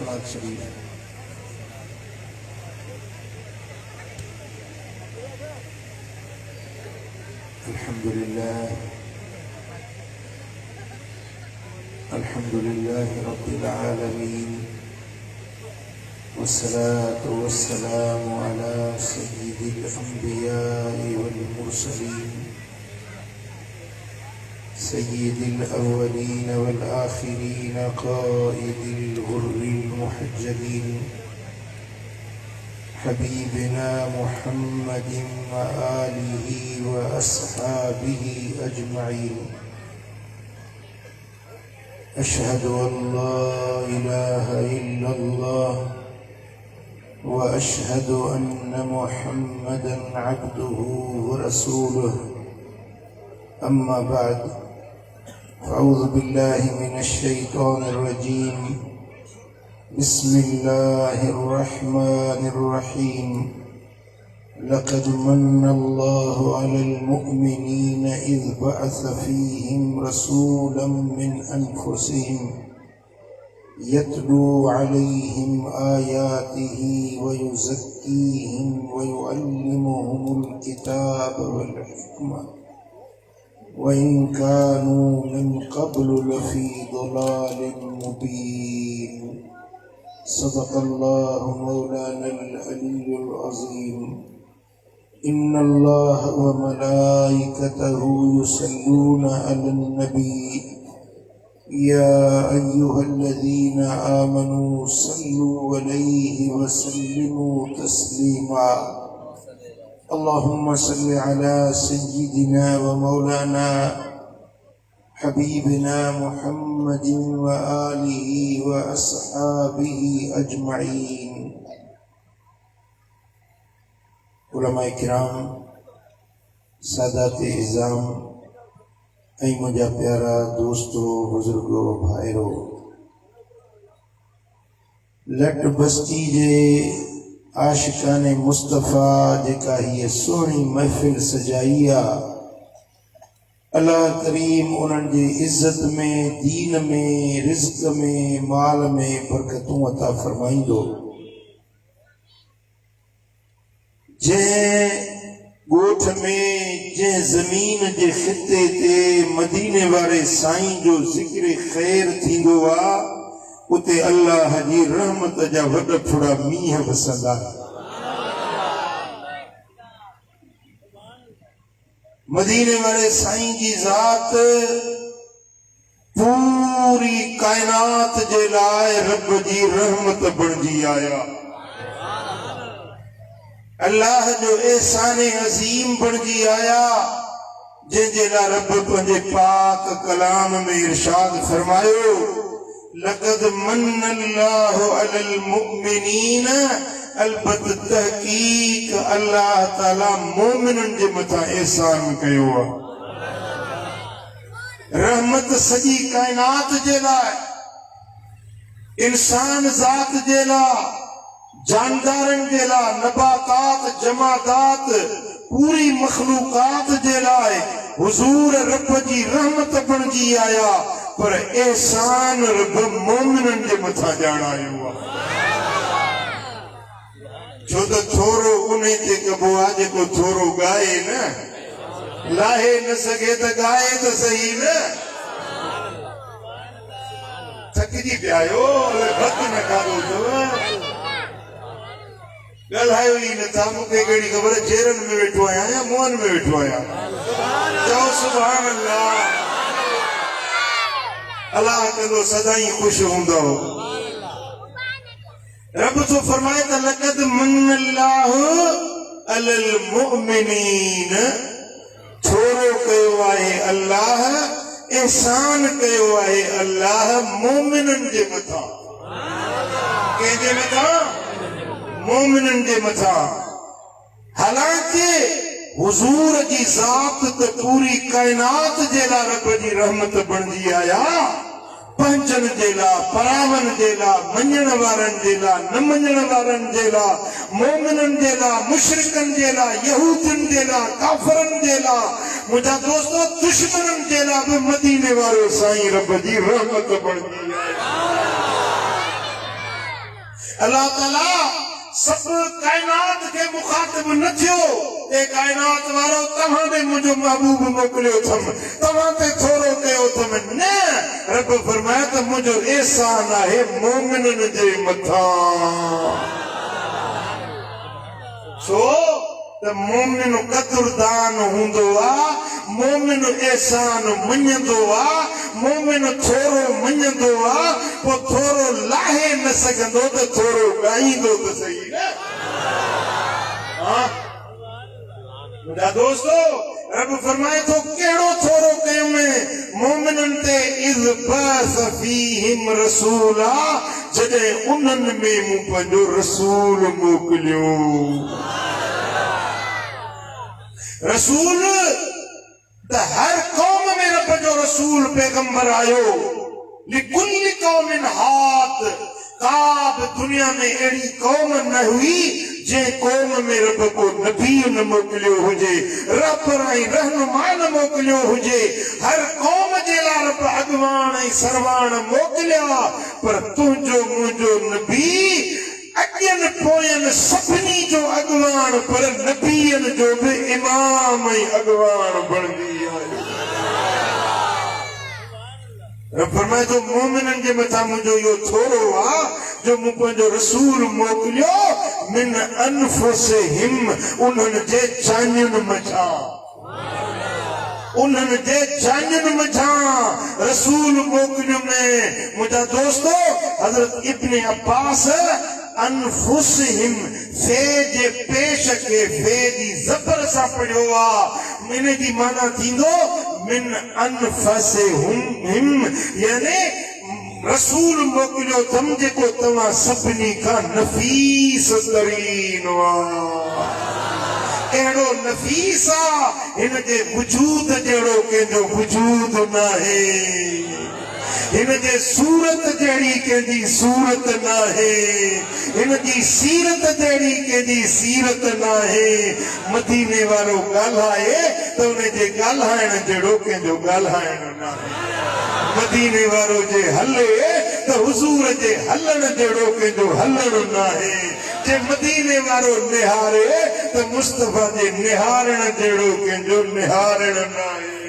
सलात शरीफ। अल्हम्दुलिल्लाह रब्बिल आलमीन वस्सलातु वस्सलामु अला सय्यिदिल अंबिया'i वल मुरसलीन सय्यिदिल अव्वलीन वल आखिरीन क़ाइदिल गुर्रिल मुहज्जलीन हबीबिना मुहम्मदिन व आलिहि व अस्हाबिहि अजमईन। अशहदु अल्ला इलाहा इल्लल्लाह व अशहदु अन्न मुहम्मदन अब्दुहु व रसूलुहु। अम्मा बाद, अऊज़ु बिल्लाहि मिनश शैतानिर रजीम। बिस्मिल्लाहिर रहमानिर रहीम। लक़द मन्नल्लाहु अलल मुअ्मिनीन इज़ बअस फ़ीहिम रसूलन मिन अनफुसिहिम यत्लू अलैहिम आयातिही व युज़क्कीहिम व युअल्लिमुहुमुल किताब वल हिकमह व इन कानू मिन क़ब्लु लफ़ी ज़लालिन मुबीन। सदक़ल्लाहु मौलानल अलियुल अज़ीम। इन्नल्लाह व मलाइकतहु युसल्लूना अलन नबी या अय्युहल्लज़ीना आमनू सल्लू अलैहि व सल्लिमू तस्लीमा। अल्लाहुम्मा सल्लि अला सय्यिदिना व मौलाना हबीबिना मुहम्मदिन व आलिहि व अस्हाबिहि अजमईन। उलमाए किराम, सादाते इज़ाम, ऐं मुंहिंजा प्यारा दोस्तो, बुजुर्गो, भाइरो, लट बस्ती जे आशिकाने मुस्तफ़ा जेका हीअ सुहिणी महफ़िल सजाई आहे, अल्लाह करीम उन्हनि जे इज़्ज़त में, दीन में, रिज़्क़ में, माल में बरकतूं अता फरमाईंदो। जंहिं ॻोठ में, जंहिं ज़मीन जे ख़िते ते मदीने वारे साईं जो ज़िक्र ख़ैर थींदो आहे, उते अल्लाह जी रहमत जा वॾ थोड़ा मींहं वसंदा। मदीने वाले साईं जी ज़ात पूरी कायनात जे लाइ रब जी रहमत बणिजी आया। अल्लाह जो एहसान अज़ीम बणिजी आया, जंहिंजे लाइ रब पंहिंजे पाक कलाम में इरशाद फरमायो, लक़द मन्नल्लाहु अलल मुअ्मिनीन। अलबत तहकीक अल्लाह ताला मोमिनन जे मथां एहसान कयो आहे। रहमत सॼी कायनात जे लाइ, इंसान ज़ात जे लाइ, जानदारनि जे लाइ, नबातात, जमादात, पूरी मखलूकात जे लाइ हुजूर रब जी रहमत बणिजी आया। पर एहसान रब मोमिननि जे मथां ॼाणायो आहे। छो त थोरो उन ते कबो आहे जेको थोरो ॻाए न, लाहे न सघे त ॻाए त सही न। थकिजी पिया आहियो, भत न खाधो अथव, ॻाल्हायो ई नथा। मूंखे कहिड़ी ख़बर, जेरनि में वेठो आहियां या मुंहनि में वेठो आहियां? चओ सुभान अल्लाह। अल्लाह कंदो सदाई ख़ुशि हूंदो। रब तो फरमाए त लक़द मन्नल्लाहु अलल मुअ्मिनीन। थोरो कयो आहे अल्लाह, एहसान कयो आहे अल्लाह मोमिननि जे मथां। कंहिंजे मथां? मोमिननि जे मथां। हालांकि हुजूर जी ज़ात त पूरी कायनात जे लाइ रब जी रहमत बणिजी आया। पंहिंजनि जे लाइ, परावनि जे लाइ, मञण वारनि जे लाइ, न मञण वारनि जे लाइ, मोमिननि जे लाइ, मुशरिकनि जे लाइ, यहूदियुनि जे लाइ, काफ़िरनि जे लाइ, मुंहिंजा दोस्तो दुश्मननि जे लाइ बि मदीने वारो साईं रब जी रहमत बणिजी आहे। अल्लाह ताला सब कायनात के मुखातिब न थियो ए कायनात वारो तव्हां ने मुझो महबूब मोकलियो थम तव्हां ते थोरो कयो थम न रब फरमाया त मुझो एहसान आहे मोमिनन जे मथा सो त मोमिन कदुरदान हूंदो आ मोमिन एहसान मञंदो आ मोमिन थोरो मञंदो आ पोइ थोरो लाहे न सघंदो त थोरो ॻाईंदो त सही न मुंहिंजा दोस्तो रब फरमाए थो कहिड़ो थोरो कयुमि मोमिननि ते इज़ बअस फीहिम रसूला जॾहिं उन्हनि में मूं पंहिंजो रसूल मोकिलियो रसूल त हर कौम में रब जो रसूल पैगंबर आयो लिकुल्लि कौमिन हात का बि दुनिया में अहिड़ी कौम न हुई जंहिं कौम में रब को नबी न मोकिलियो हुजे रब ऐं रहनुमा न मोकिलियो हुजे हर कौम जे लाइ रब अॻवान ऐं सरवाण मोकिलिया पर तुंहिंजो मुंहिंजो नबी अॻियनि पोयनि सभिनी जो अॻवान पर नबीअनि जो बि इमाम ऐं अॻवान बणिजी आहे फरमाए थो मोमिननि जे मथां मुंहिंजो इहो थोरो आहे जो मूं पंहिंजो रसूल मोकिलियो मिन अनफुसिहिम उन्हनि जे जानियुनि मथां उन्हनि जे जानियुनि मथां रसूल मोकिलियुमि मुंहिंजा दोस्तो हज़रत इब्न अब्बास अनफुसिहिम फे जे पेश खे फे जी ज़बर सां पढ़ियो आहे इन जी माना थींदो मिन अनफुसिहिम यानी रसूल मोकिलियो अथमि जेको तव्हां सभिनी खां नफ़ीस तरीन अहिड़ो नफ़ीस आहे हिन जे वजूद जहिड़ो कंहिंजो वजूद न आहे हिन जे सूरत जहिड़ी कंहिंजी सूरत न आहे हिन जी सीरत जहिड़ी कंहिंजी सीरत न आहे मदीने वारो ॻाल्हाए त उन जे ॻाल्हाइण जहिड़ो कंहिंजो ॻाल्हाइण न आहे मदीने वारो जे हले त हुज़ूर जे हलण जहिड़ो कंहिंजो हलण न आहे जे मदीने वारो निहारे त मुस्तफ़ा जे निहारण जहिड़ो कंहिंजो निहारण न आहे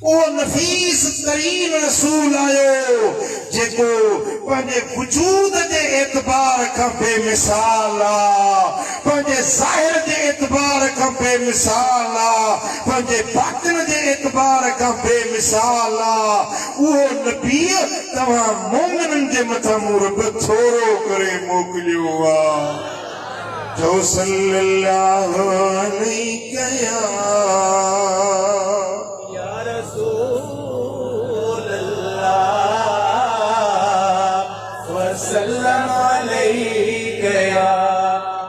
उहो नफ़ीस तरीन रसूल आयो जेको पंहिंजे वजूद जे एतबार खां बेमिसाल आहे पंहिंजे ज़ाहिर जे एतबार खां बेमिसाल आहे पंहिंजे बातिन जे एतबार खां बेमिसाल आहे उहो नबी तव्हां मोमिननि जे मथां मूं रब थोरो करे मोकिलियो आहे जो सल्लल्लाहु अलैहि वसल्लम अलैका या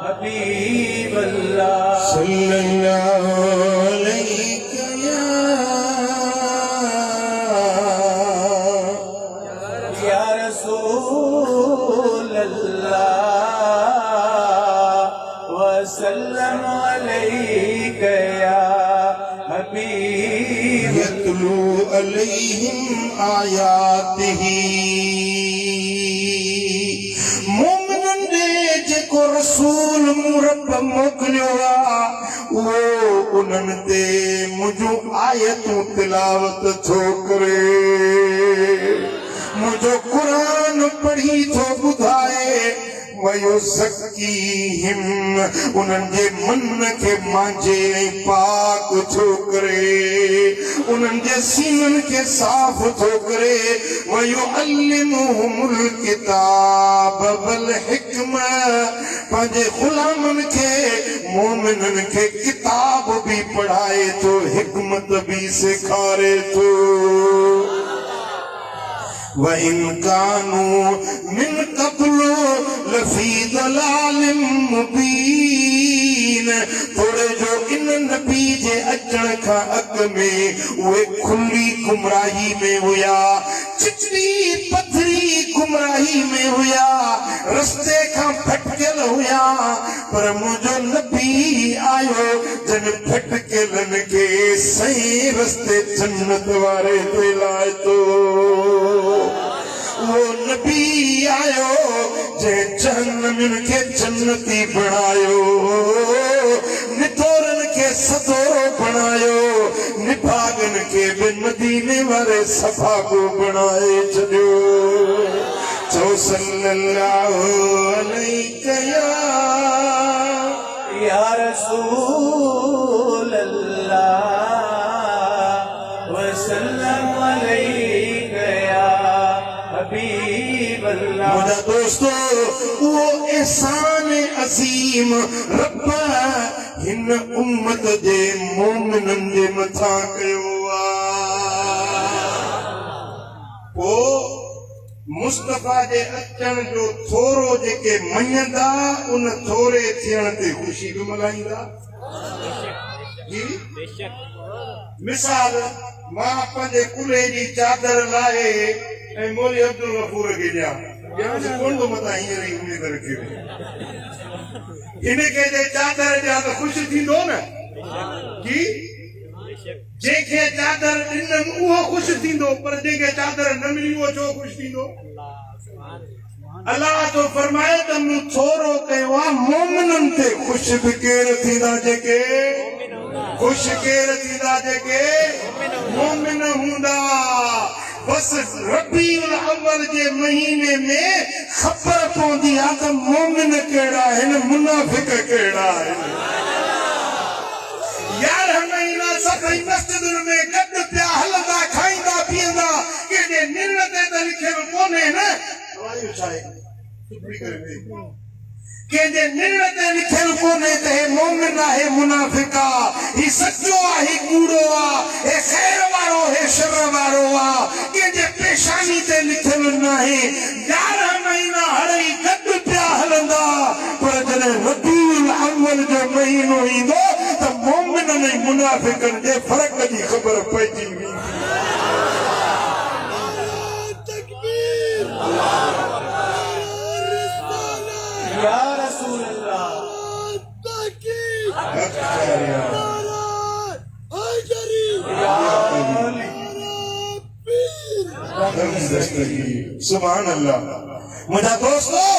हबीब अल्लाह सल्लल्लाहु अलैका या रसूल अल्लाह वसल्लम अलैका या हबीब यतलू अलैहिम आयातिही मोमिननि ॾे जेको रसूल मूं रब मोकिलियो आहे उहो उन्हनि ते मुंहिंजूं आयतूं तिलावत थो करे मुंहिंजो क़ुरान पढ़ी थो ॿुधाए वयुज़क्कीहिम उन्हनि जे मन खे मांझे ऐं पाक थो करे उन्हनि जे सीननि खे साफ़ थो करे वयुअल्लिमुहुमुल किताब वल हिक्म पंहिंजे ग़ुलामनि खे मोमिननि खे किताब बि पढ़ाए थो हिकमत बि सेखारे थो وَإِنْ كَانُوا مِنْ قَبْلُ لَفِي ضَلَالٍ مُبِينٍ थोरे जो इन नबी जे अचण खां अॻु में उहे खुली गुमराही में हुया चिचड़ी पथरी गुमराही में हुया रस्ते खां भटकियल हुया पर मुंहिंजो नबी आयो जन भटकियलनि खे सही रस्ते जन्नत वारे ते लाए थो वो नबी ॼायुनि खे जन्नती बणायो, निथोरनि खे सदोरो बणायो, निभागनि खे बि मदीने वारे सफ़ा को बणाए छॾियो। चओ सल्लल्लाहु अलैहि या रसूल अल्लाह वसल्लम अलैका या हबीब अल्लाह। मुझा दोस्तों, वो एहसान अज़ीम रब हिन उम्मत जे मोमिननि जे मथां कयो आहे। मुस्तफा जे अचण जो थोरो जेके मञंदा, उन थोरे थियण ते ख़ुशी बि मल्हाईंदा। मिसाल, मां पंहिंजे कुल्हे जी चादर लाहे ऐं मौली अब्दुल गफूर खे ॾियां, कोन थो मथां हींअर ई उमेद रखे इनखे जे चादर ॾियां त ख़ुशि थींदो न जी। जंहिंखे चादर ॾिननि उहो ख़ुशि थींदो, पर जंहिंखे चादर न मिली उहो छो ख़ुशि थींदो? अलाह तो फरमाए त मूं थोरो कयो आहे मोमिननि ते। ख़ुशि बि केरु थींदा जेके ख़ुशि केरु थींदा जेके मोमिन हूंदा। बस रबीउल अव्वल जे महीने में ख़बर पवंदी आहे त मोमिन कहिड़ा आहिनि, मुनाफ़िक कहिड़ा आहिनि। 11 महीना सभई मस्जिदुनि में गॾु पिया हलंदा, खाईंदा पीअंदा, कंहिंजे निर ते त लिखियलु कोन्हे न कंहिंजे निर ते लिखियलु कोन्हे त हे मोमिन आहे मुनाफ़िक आहे, ही सचो आहे, ही कूड़ो आहे, हे ख़ैर वारो, हे शर वारो आहे, कंहिंजे पेशानी ते लिखियलु न आहे। 11 महीना हड़ई गॾु पिया हलंदा, पर जॾहिं रबीउल अव्वल जो महीनो ईंदो त मोमिननि ऐं मुनाफ़िकनि जे फ़र्क़ जी ख़बर पइजी वेंदी। या रसूल अल्लाह सुभान अल्लाह। मुझा दोस्तों,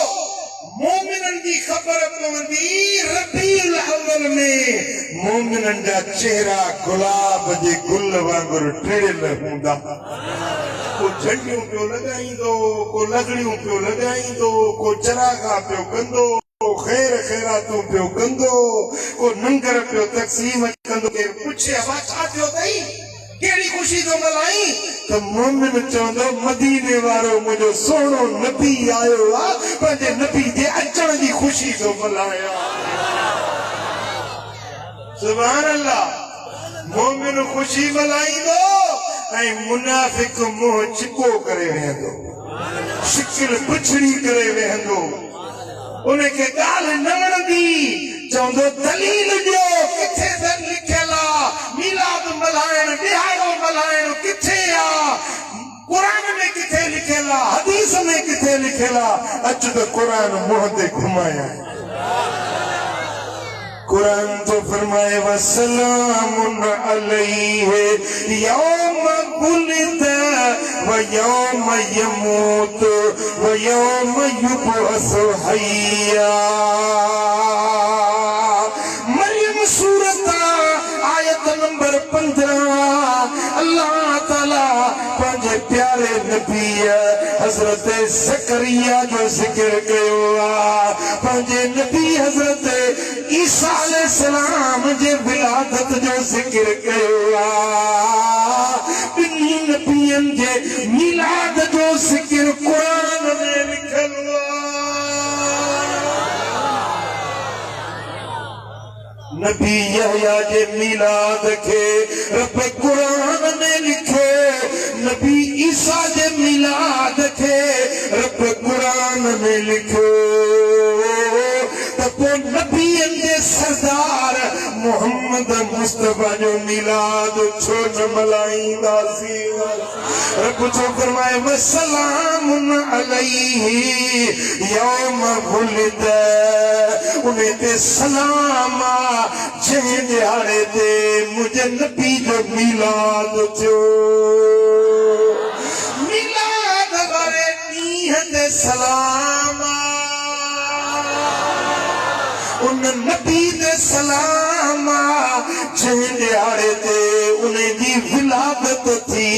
मोमिननि जी ख़बर पवंदी रबीउल अव्वल में। मोमिननि जा चेहरा गुलाब जे गुल वांगुरु टिड़ियल हूंदा। को झंडियूं पियो लॻाईंदो, को लॻड़ियूं पियो लॻाईंदो, को चरागा पियो कंदो, को ख़ैर ख़ैरातूं पियो कंदो, को लंगर पियो तक़सीम कंदो। केरु पुछे छा थियो अथई, कहिड़ी ख़ुशी थो मल्हाई, त मोमिन चवंदो मदीने वारो मुंहिंजो सुहिणो नबी आयो आहे, पंहिंजे नबी जे अचण जी ख़ुशी थो मल्हायां। सुभान अल्लाह। मोमिन ख़ुशी मल्हाईंदो ऐं मुनाफ़िक मुंहुं चिको करे वेहंदो, शिकिल पिछड़ी करे वेहंदो, उनखे ॻाल्हि न वणंदी, चवंदो दलील ॾियो, किथे लिखियल आहे मीलाद मल्हाइण, ॾिहाड़ो मल्हाइण किथे आहे? क़ुरान में किथे लिखियल आहे, हदीस में किथे लिखियल आहे? अच त क़ुरान मुंहं ते घुमाया। कुरान तो फरमाए वसलामुन अलैहि यौम बुलिद व यौम यमूत व यौम युबअसु हय्या। मरियम सूरत आयत नंबर 15। अल्लाह ताला पंहिंजे प्यारे नबी हज़रत ज़करिया जो ज़िक्र कयो आहे, पंहिंजे नबी हज़रत ईसा अलैहिस्सलाम जे विलादत जो ज़िक्र कयो आहे। ॿिन्ही नबियनि जे मिलाद जो ज़िक्र क़ुरान में लिखियल आहे। नबी यहया जे मिलाद खे रब क़ुरान में लिखो, नबी ईसा जे मिलाद खे रब क़ुरान में लिखो। त पोइ नबीअनि जे सरदार मोहम्मद मुस्तफा जो मिलाद छो न मल्हाईंदासीं? रब छो फरमाए वसलामुन अलैहि यौम बुलिद, उन ते सलाम आहे जंहिं ॾिहाड़े ते मुंहिंजे नबी जो मिलाद थियो। मिलाद वारे ॾींहं ते सलाम आहे। उन नबी दे सलाम जंहिं ॾियारे ते उन जी विलादत थी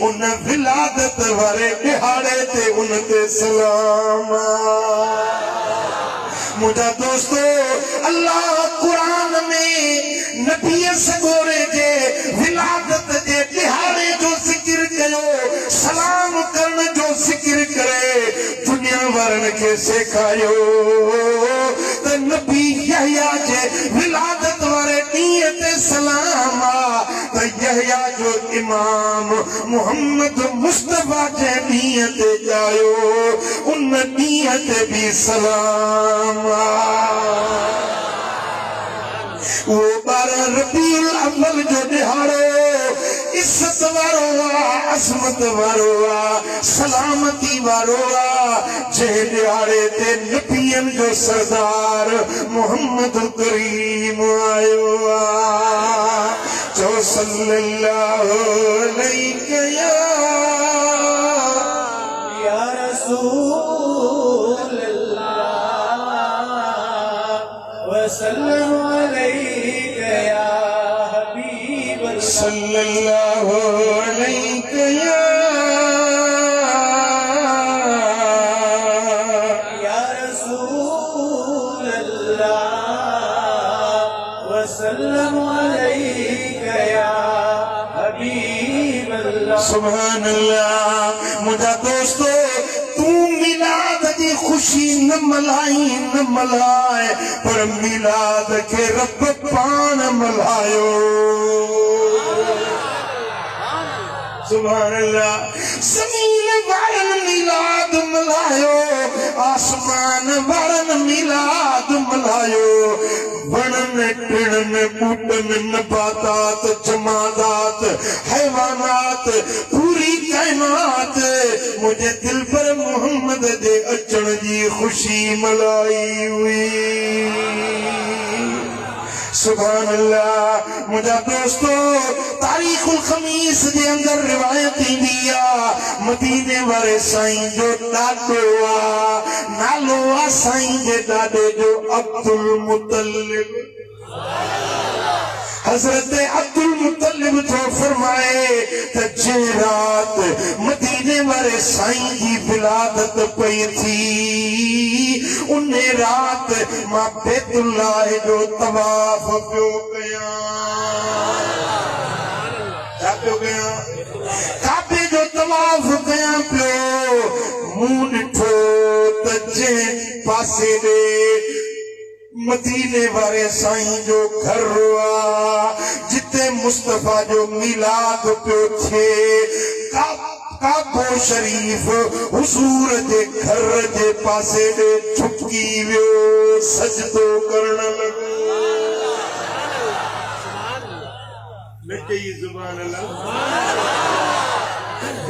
उन विलादत वारे ॾियारे ते उन ते सलाम। मुझा दोस्तो अल्लाह कुरान में नबी सगोरे जे विलादत जे ॾियारे जो ज़िक्र कयो सलाम करण जो ज़िक्र करे दुनिया वारनि खे सेखारियो त नबी यहया जे विलादत वारे ॾींहं ते सलाम त यहया जो इमाम मोहम्मद मुस्तफा जे ॾींहं ते ॼायो उन ॾींहं ते भी सलाम। वो 12 रबीउल अव्वल जो ॾिहाड़ो इज्जत वारो आहे अज़मत वारो आहे सलामती वारो आहे जंहिं ॾिहाड़े ते नबियनि जो सरदार मोहम्मद करीम आयो आहे। चओ सल्लल्लाहु अलैहि या रसूल वसल्लम अलैका या हबीब अल्लाह सल्लल्लाहु अलैहि या रसूल अल्लाह वसल्लम अलैका या हबीब अल्लाह। सुभान अल्लाह। मुझा दोस्तो तू मिलाद की खुशी न मल्हाई न मल्हाए पर मिलाद के रब पान मल्हायो। सुभान अल्लाह। ज़मीन वारन मिलाद मल्हायो आसमान वारन मिलाद मल्हायो वणन टिणन ॿूटन नबातात जमादात हैवानात पूरी कायनात मुझे दिल पर मोहम्मद जे अचण जी खुशी मल्हाई हुई। सुभान अल्लाह। मुझा दोस्तो तारीख़ुल खमीस जे अंदर रिवायत ईंदी आहे मदीने वारे साईं जो ॾाॾो आहे नालो आहे साईं जे ॾाॾे जो अब्दुल मुतलिब। हजरत अब्दुल मुतलिब तो फरमाए त जंहिं रात मदीने वारे साईं जी विलादत पई थी उन रात मां बैतुल्लाह जो तवाफ पियो कयां। छा पियो कयां? काबे जो तवाफ कयां पियो। मूं ॾिठो त जंहिं पासे ॾे मदीने वारे साईं जो घर हुआ जिते मुस्तफा जो मिलाद पियो थिए काबो शरीफ हुजूर जे घर जे पासे ॾे झुकी वियो सजदो करण लॻो।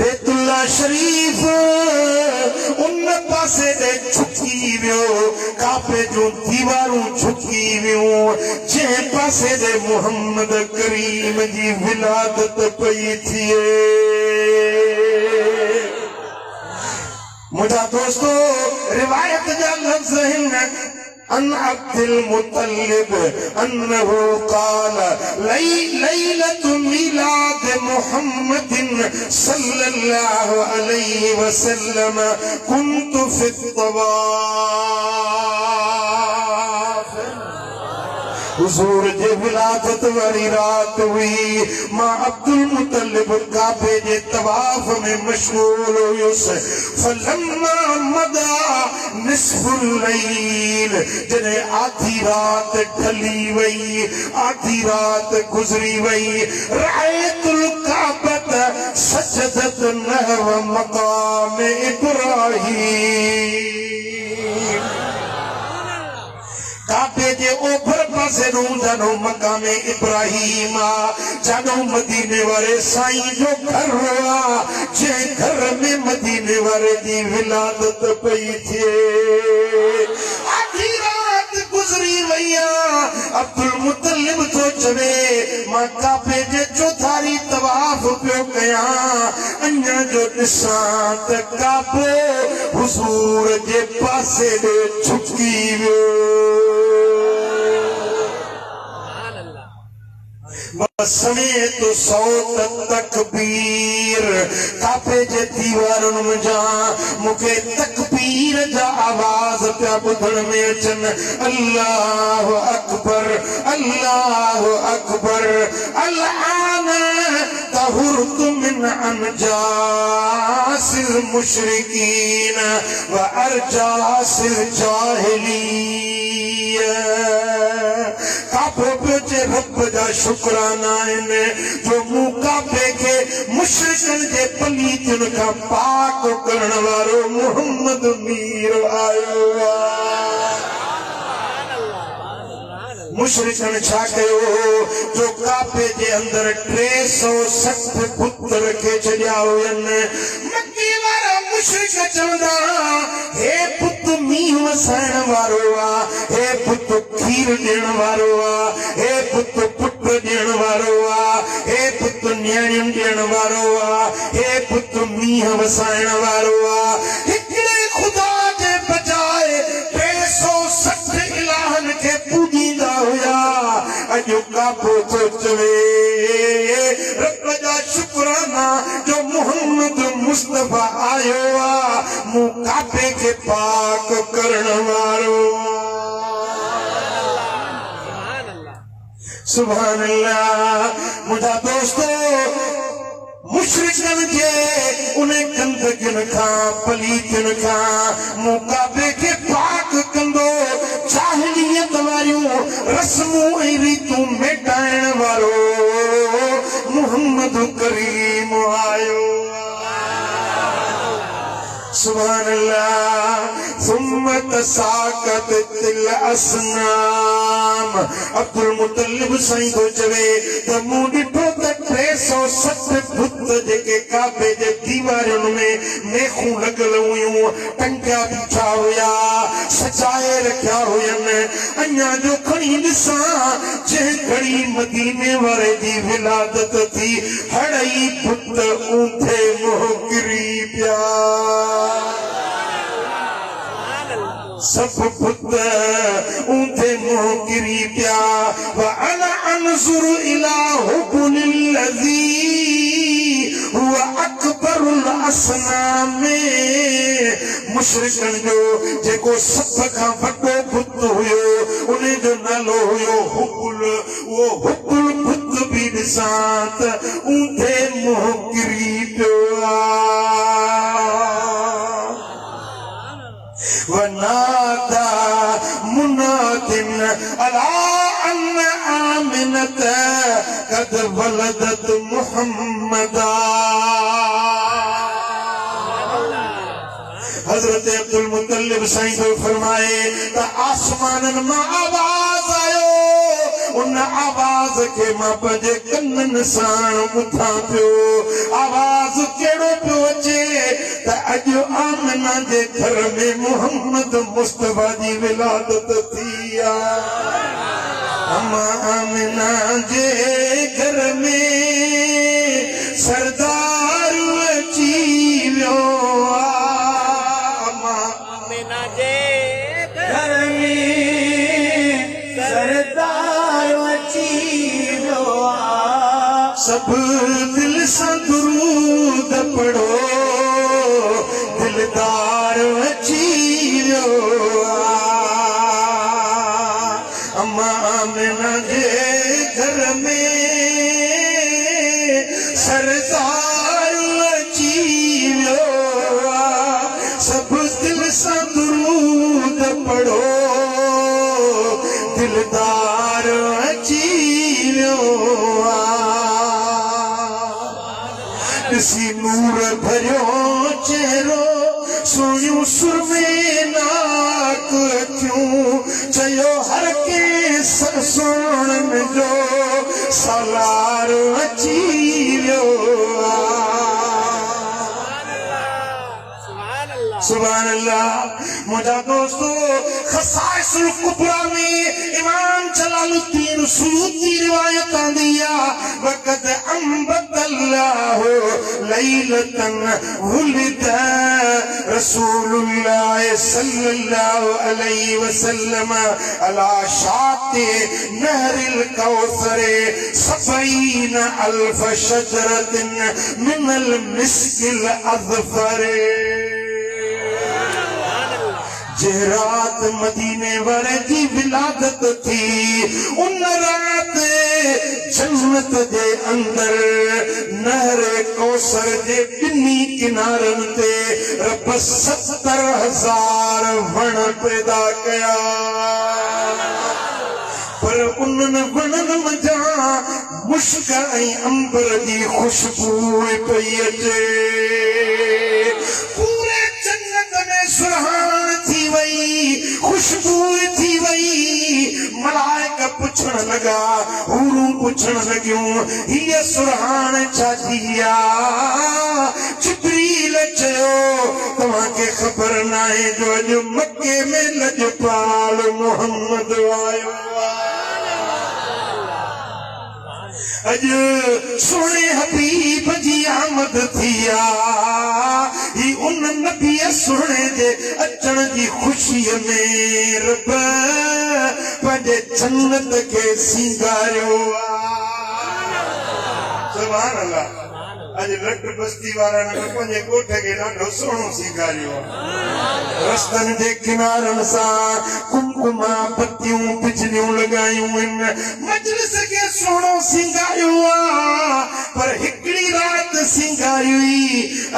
बैतुल्ला शरीफ उन पासे ॾे झुकी वियो काबे जूं दीवारूं झुकी वियूं जंहिं पासे ॾे मोहम्मद करीम जी विलादत पई थिए। मुझा दोस्तो रिवायत जा लफ्ज़ आहिनि अन अब्दुल मुतलिब अन्नहु क़ाल लैलतु मिलाद मुहम्मदिन सल्लल्लाहु अलैहि वसल्लम कुन्तु फि तवाफ। हुजूर जे विलादत वाली रात हुई मां अब्दुल मुतलिब काबे जे तवाफ में मशगूल हुयुसि। फलम्मा मदा निस्फुल लैल जॾहिं आधी रात ढली वई आधी रात गुज़री वई रायतुल काबत सजदत नहव मक़ाम इब्राहीम। काबे जे ओभर पासे जानो मकाम इब्राहीम जानो मदीने वारे साईं जो घर हुआ जंहिं घर में मदीने वारे जी विलादत पई थिए। आधी रात गुज़री वई अब्दुल मुतलिब तो चवे मां काबे जे चौधारी तवाफ पियो कयां अञा जो ॾिसां त काबो हुजूर जे पासे ॾे झुकी वियो। 100 तकबीर काबे जे दीवारुनि मंझां मूंखे तकबीर जा आवाज़ पिया ॿुधण में अचनि अल्लाह अकबर अल्लाह अकबर अल्लान तहुरतु मिन अनजासिल मुशरिकीन व अरजासिल जाहिलिया काबे जे रब जा शुक्राना आहिनि जो मूं काबे खे मुशरिकनि जे पलीतुनि खां पाक करण वारो मोहम्मद मीर आयो मुशरिकनि छा कयो जो काबे जे अंदरि 360 बुत रखे छॾिया हुयनि मक्की वारा मुशरिक चवंदा हे पुत मींहुं वसाइण वारो आहे हे पुत खीर ॾियण वारो आहे हे पुत पुट ॾियण वारो आहे हे पुत न्याणियुनि ॾियण वारो आहे हे पुत मींहुं वसाइण वारो आहे हिकिड़े ख़ुदा जे बजाए 360 इलाहनि खे पूॼींदा हुया अॼु काबो थो चवे रब जा शुक्राना जो मोहम्मद मुस्तफा आयो आहे मूं काबे खे पाक करण वारो सुभान अल्लाह मुंहिंजा दोस्तो मुशरिकनि जे उन गंदगियुनि खां पलीतियुनि खां मूं काबे खे पाक कंदो जाहिलियत वारियूं रस्मूं ऐं रीतूं मेटाइण वारो मुहम्मद करीम आयो सुभान अल्लाह ثم تساقط الاسنام अब्दुल मुतलिब साईं थो चवे त मूं ॾिठो त 360 बुत जेके काबे जे दीवारुनि में मेखूं लॻल हुयूं टंगिया बीठा हुया सजाए रखिया हुयनि अञा जो खणी ॾिसां जंहिं घड़ी मदीने वारे जी विलादत थी हड़ई बुत ऊंधे मुंहुं किरी पिया सब बुत ऊंधे मुंहुं किरी पिया व अना अनज़ुरु इला हुब्बिल्लज़ी हुवा अकबरुल असनाम मुशरिकनि जो जेको सभ खां वॾो बुत हुयो उन जो नालो हुयो हुब्बुल उहो हुब्बुल बुत बि ॾिसां त ऊंधे मुंहुं किरी पियो ونادى مناد ألا أن آمنة قد ولدت محمدا حضرت अब्दुल मुतलिब साईं तो फरमाए त आसमाननि मां आवाज़ आयो उन आवाज़ खे मां पंहिंजे कननि सां ॿुधां पियो आवाज़ कहिड़ो पियो अचे त अॼु आमिना जे घर में मोहम्मद मुस्तफा जी विलादत थी आहे अम्मा आमिना जे घर में सरदार अची वियो सब दिल सां दुरूद पढ़ो दिलदार अची वियो अम्मा आमिना जे घर में सरदार अची वियो सब दिल सां दुरूद पढ़ो दिलदार अची वियो सी नूर भरियो चेहरो सोनियूं सुरमे नाक अखियूं चयो हर के सोणनि जो सालार अची वियो सुभान अल्लाह मुंहिंजा दोस्तो खसाइसुल कुबरा में इमाम जलालुद्दीन सुयूती रिवायत आंदी शातिया वक़द अंबतल्लाहु लैलतन वुलिद रसूलुल्लाह सल्लल्लाहु अलैहि वसल्लम अला शाति नहरिल कौसर सबईन अल्फ शजरतिन मिनल मिस्किल अज़फर। रात मदीने वाले की विलादत थी, उन रात जन्नत जे अंदर नहरे कौसर जे बिन्नी किनारन ते रब 70,000 वण पैदा कया, पर उन्हनि वणनि मजा मुश्क ऐं अंबर जी खुशबू पई अचे। पूरे जन्नत में सुरहान थी वई, खुशबू थी वई। मलाइका पुछण लगा, हूरूं पुछण लगियूं, हीअ सुरहान छा जी आ? जिब्रील चयो, तव्हांखे ख़बर नाहे जो अॼु मके में लजपाल मोहम्मद आयो। अॼु सोने हबीब जी आमद थी आ। ही उन नबी सुने जे अचण जी ख़ुशीअ में रब पंहिंजे जन्नत खे सींगारियो आ। सुभान अल्लाह। अॼु लट बस्ती वारनि पंहिंजे ॻोठ खे ॾाढो सुहिणो सींगारियो आहे। रस्तनि जे किनारनि सां कुमकुमा पतियूं बिजलियूं लॻायूं आहिनि, मजलिस खे सुहिणो सींगारियो आहे। पर हिकिड़ी राति सींगारी हुई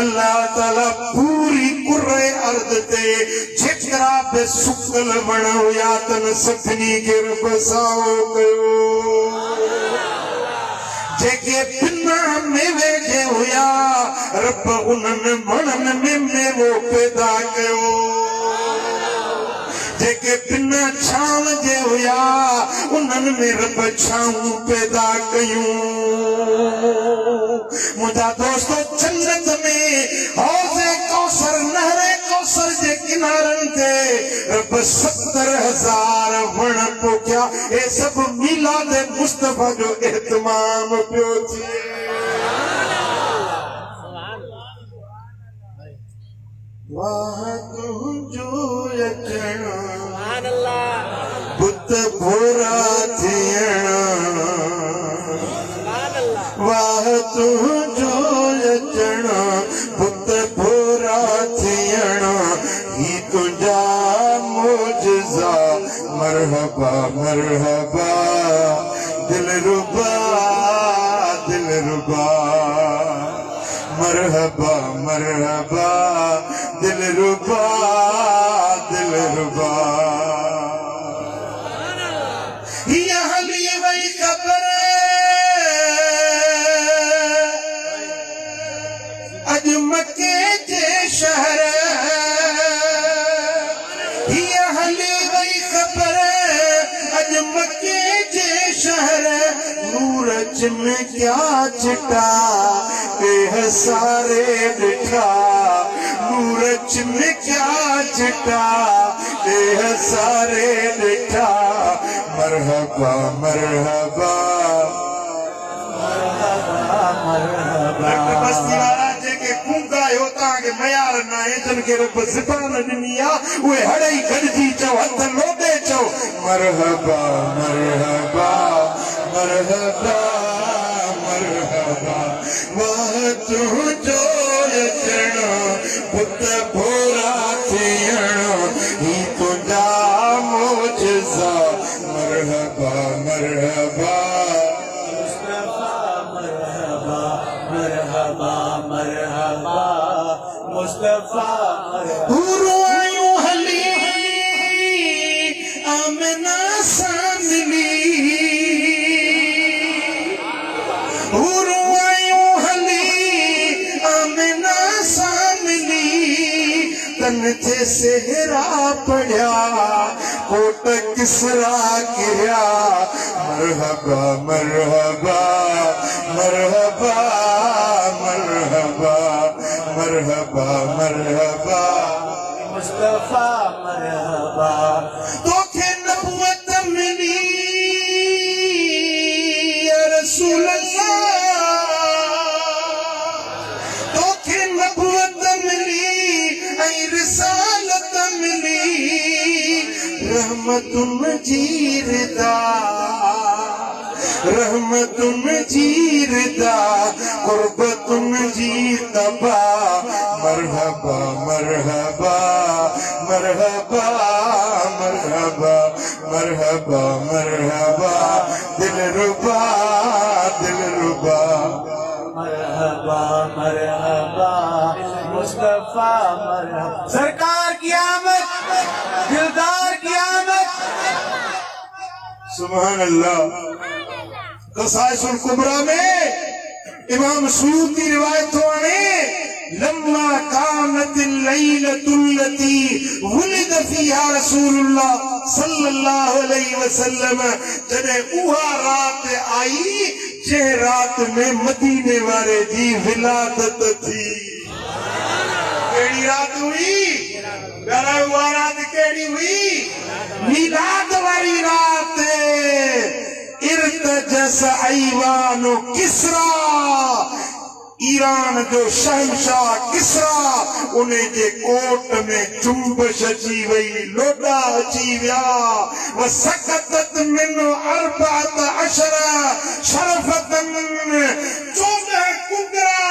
अल्लाह ताला पूरी कुर्रे अर्द ते जेतिरा बि सुकल वण हुया अथनि सभिनी खे रब साओ कयो। जेके बिना मेवे जे हुया रब उन्हनि वणनि में मेवो पैदा कयो। जेके बिना छांव जे हुया उन्हनि में रब छाऊं पैदा कयूं। मुंहिंजा दोस्तो, जन्नत में हौज़े कौसर नहरे कौसर जे किनारनि ते रब 70,000 वण पोखिया। हे सभु मीलाद मुस्तफा जो एहतमाम पियो थिए। वाह तुंहिंजो अचण बुत भोरा थियण, वाह तुंहिंजो अचण बुत भोरा थियण, ही तुंहिंजा मोजज़ा मरहबा मरहबा दिलरुबा दिलरुबा, मरहबा मरहबा दिलरुबा दिलरुबा। यहाँ लिए वही खबर अज मके जे शहर, यहाँ लिए वही खबर अज मके जे शहर। नूर चिमकिया चिटा के सारे डिठा, नूर चिमकिया चिटा के सारे डिठा। मरहबा मरहबा बस्ती वारा जेके कूंगा होता के मयार ना है जन के रब ज़बान ॾिनी आ, उहे हड़ई गॾिजी चओ, हथ लोॾे चओ, मरहबा मरहबा मरहबा मरहबा। वाह तुंहिंजो अचण बुत भोरा थियण, ही तुंहिंजा मोजज़ा मरहबा मरहबा मरहबा मरहबा मुस्तफा। हूरूं आयूं हली आमिना सां मिली, हूरूं आयूं हली आमिना सां मिली। तन ते सेहरा पढ़िया कोट किसरा किया। मरहबा मरहबा मरहबा मरहबा मरहबा मरहबा मुस्तफा मरहबा। तोखे नबुवत मिली या रसूल नीमतुन जीरदा रहमतुन जीरदा कुर्बतुन जीतबा मरहबा मरहबा मरहबा मरहबा मरहबा मरहबा दिलरुबा दिलरुबा मरहबा मरहबा मुस्तफा मरहबा सरकार की आमद दिलदार की आमद सुभान अल्लाह कसाइसुल कुबरा में इमाम सूती रिवायत वाने लम्मा कानतिल लैलतुल लती वुलिद फीहा रसूलुल्लाह सल्लल्लाहु अलैहि वसल्लम जने उहा रात आई जे रात में मदीने वाले जी विलादत थी केड़ी रात हुई गरा हुआ रात केड़ी हुई मिलाद वाली रात इर्तजस ऐवानो किसरा ईरान जो शहंशाह किसरा उन्हें जे कोट में चुंबश अची वई लोडा अची विया व सकतत मिनो अरबात अशर शरफतन 14 कुंगरा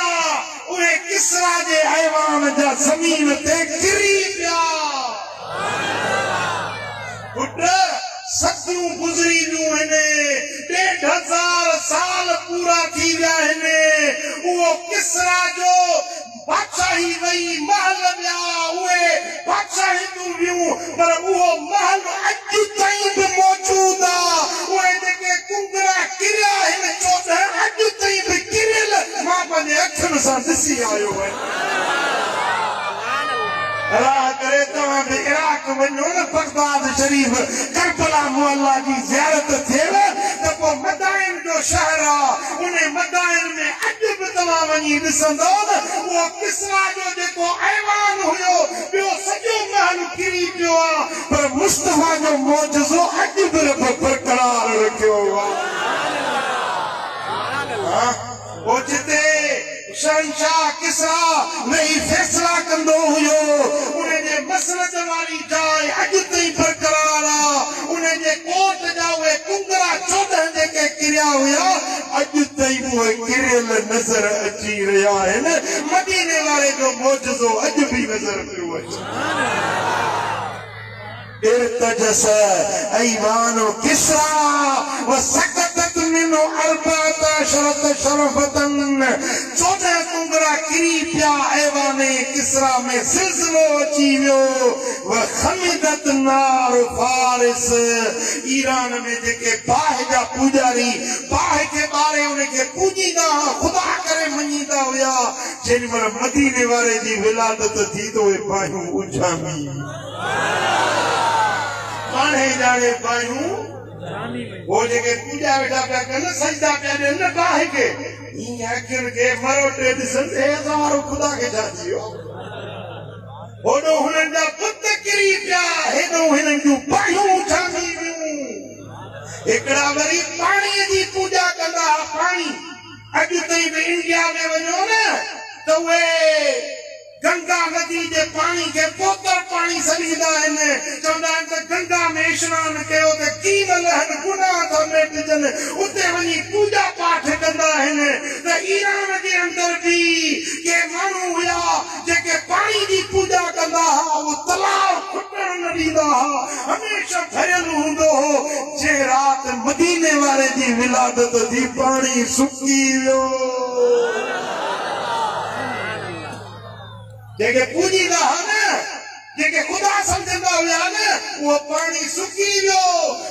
उन्हें किसरा जे ऐवान जा जमीन ते गिरी पिया पुट सदियूं गुज़री वियूं आहिनि 1500 साल पूरा थी विया आहिनि उहो किसरा जो बादशाही वई महल विया उहे बादशाहियूं वियूं पर उहो महल अॼु ताईं बि मौजूद आहे उहे जेके कुंगरा किरिया आहिनि 14 अॼु ताईं बि किरियल मां पंहिंजे अखियुनि सां ॾिसी आयो आहियां अल्लाह करे तव्हां बि इराक वञो न बगदाद शरीफ करबला मुअल्ला जी ज़ियारत थिएव त पोइ मदाइन जो शहर आहे उन मदाइन में अॼु बि तव्हां वञी ॾिसंदो न उहो किसरा जो जेको ऐवान हुयो ॿियो सॼो महल किरी पियो आहे पर मुस्तफा जो मौजज़ो अॼु बि रब बरक़रार रखियो आहे पोइ जिते शहंशाह किसरा नई फैसला कंदो हुयो उन्हें जे मसलत वाली जाइ अॼु ताईं बरक़रार आहे उन्हें जे कोट जा उहे कुंगरा 14 जेके किरिया हुया अॼु ताईं उहे किरियल नज़र अची रहिया आहिनि मदीने वारे जो मौजज़ो अॼु बि नज़र पियो अचे इर्तजस ऐवानो किसरा व सकतत मिनो अरबात अशरत शरफतन 14 कुंगरा किरी पिया ऐवाने किसरा में सिलसिलो अची वियो व खमिदत नार फारिस ईरान में जेके बाहि जा पूजारी बाहि के बारे उनखे पूजींदा खुदा करे मञींदा हुया जेॾी महिल मदीने वारे जी विलादत थी त उहे बाहियूं उछामी पाणे जाने बाहियूं वो जेके पूजा वेठा पिया कनि सजदा पिया ॾियनि न बाहि खे ईअं अखियुनि खे मरोटे ॾिसनि हे असां खुदा खे छा थी वियो होॾो हुननि जा पुत किरी पिया हेॾो हिननि जूं बाहियूं उछामी वियूं हिकिड़ा वरी पाणीअ जी पूजा कंदा पाणी अॼु ताईं बि इंडिया में वञो न त उहे गंगा नदी जे पाणी खे पोतर पाणी सॾींदा आहिनि चवंदा आहिनि त गंगा में स्नान कयो त कीन लहनि गुनाह था मिटजनि उते वञी पूजा पाठ कंदा आहिनि त ईरान जे अंदरि बि के माण्हू हुया जेके पाणी जी पूजा कंदा हुआ उहो तलाउ खुटण न ॾींदा हुआ हमेशह भरियल हूंदो हो जे राति मदीने वारे जी विलादत थी पाणी सुकी वियो जेके पूजींदा हुआ न जेके खुदा सम्झंदा हुया न उहो पाणी सुकी वियो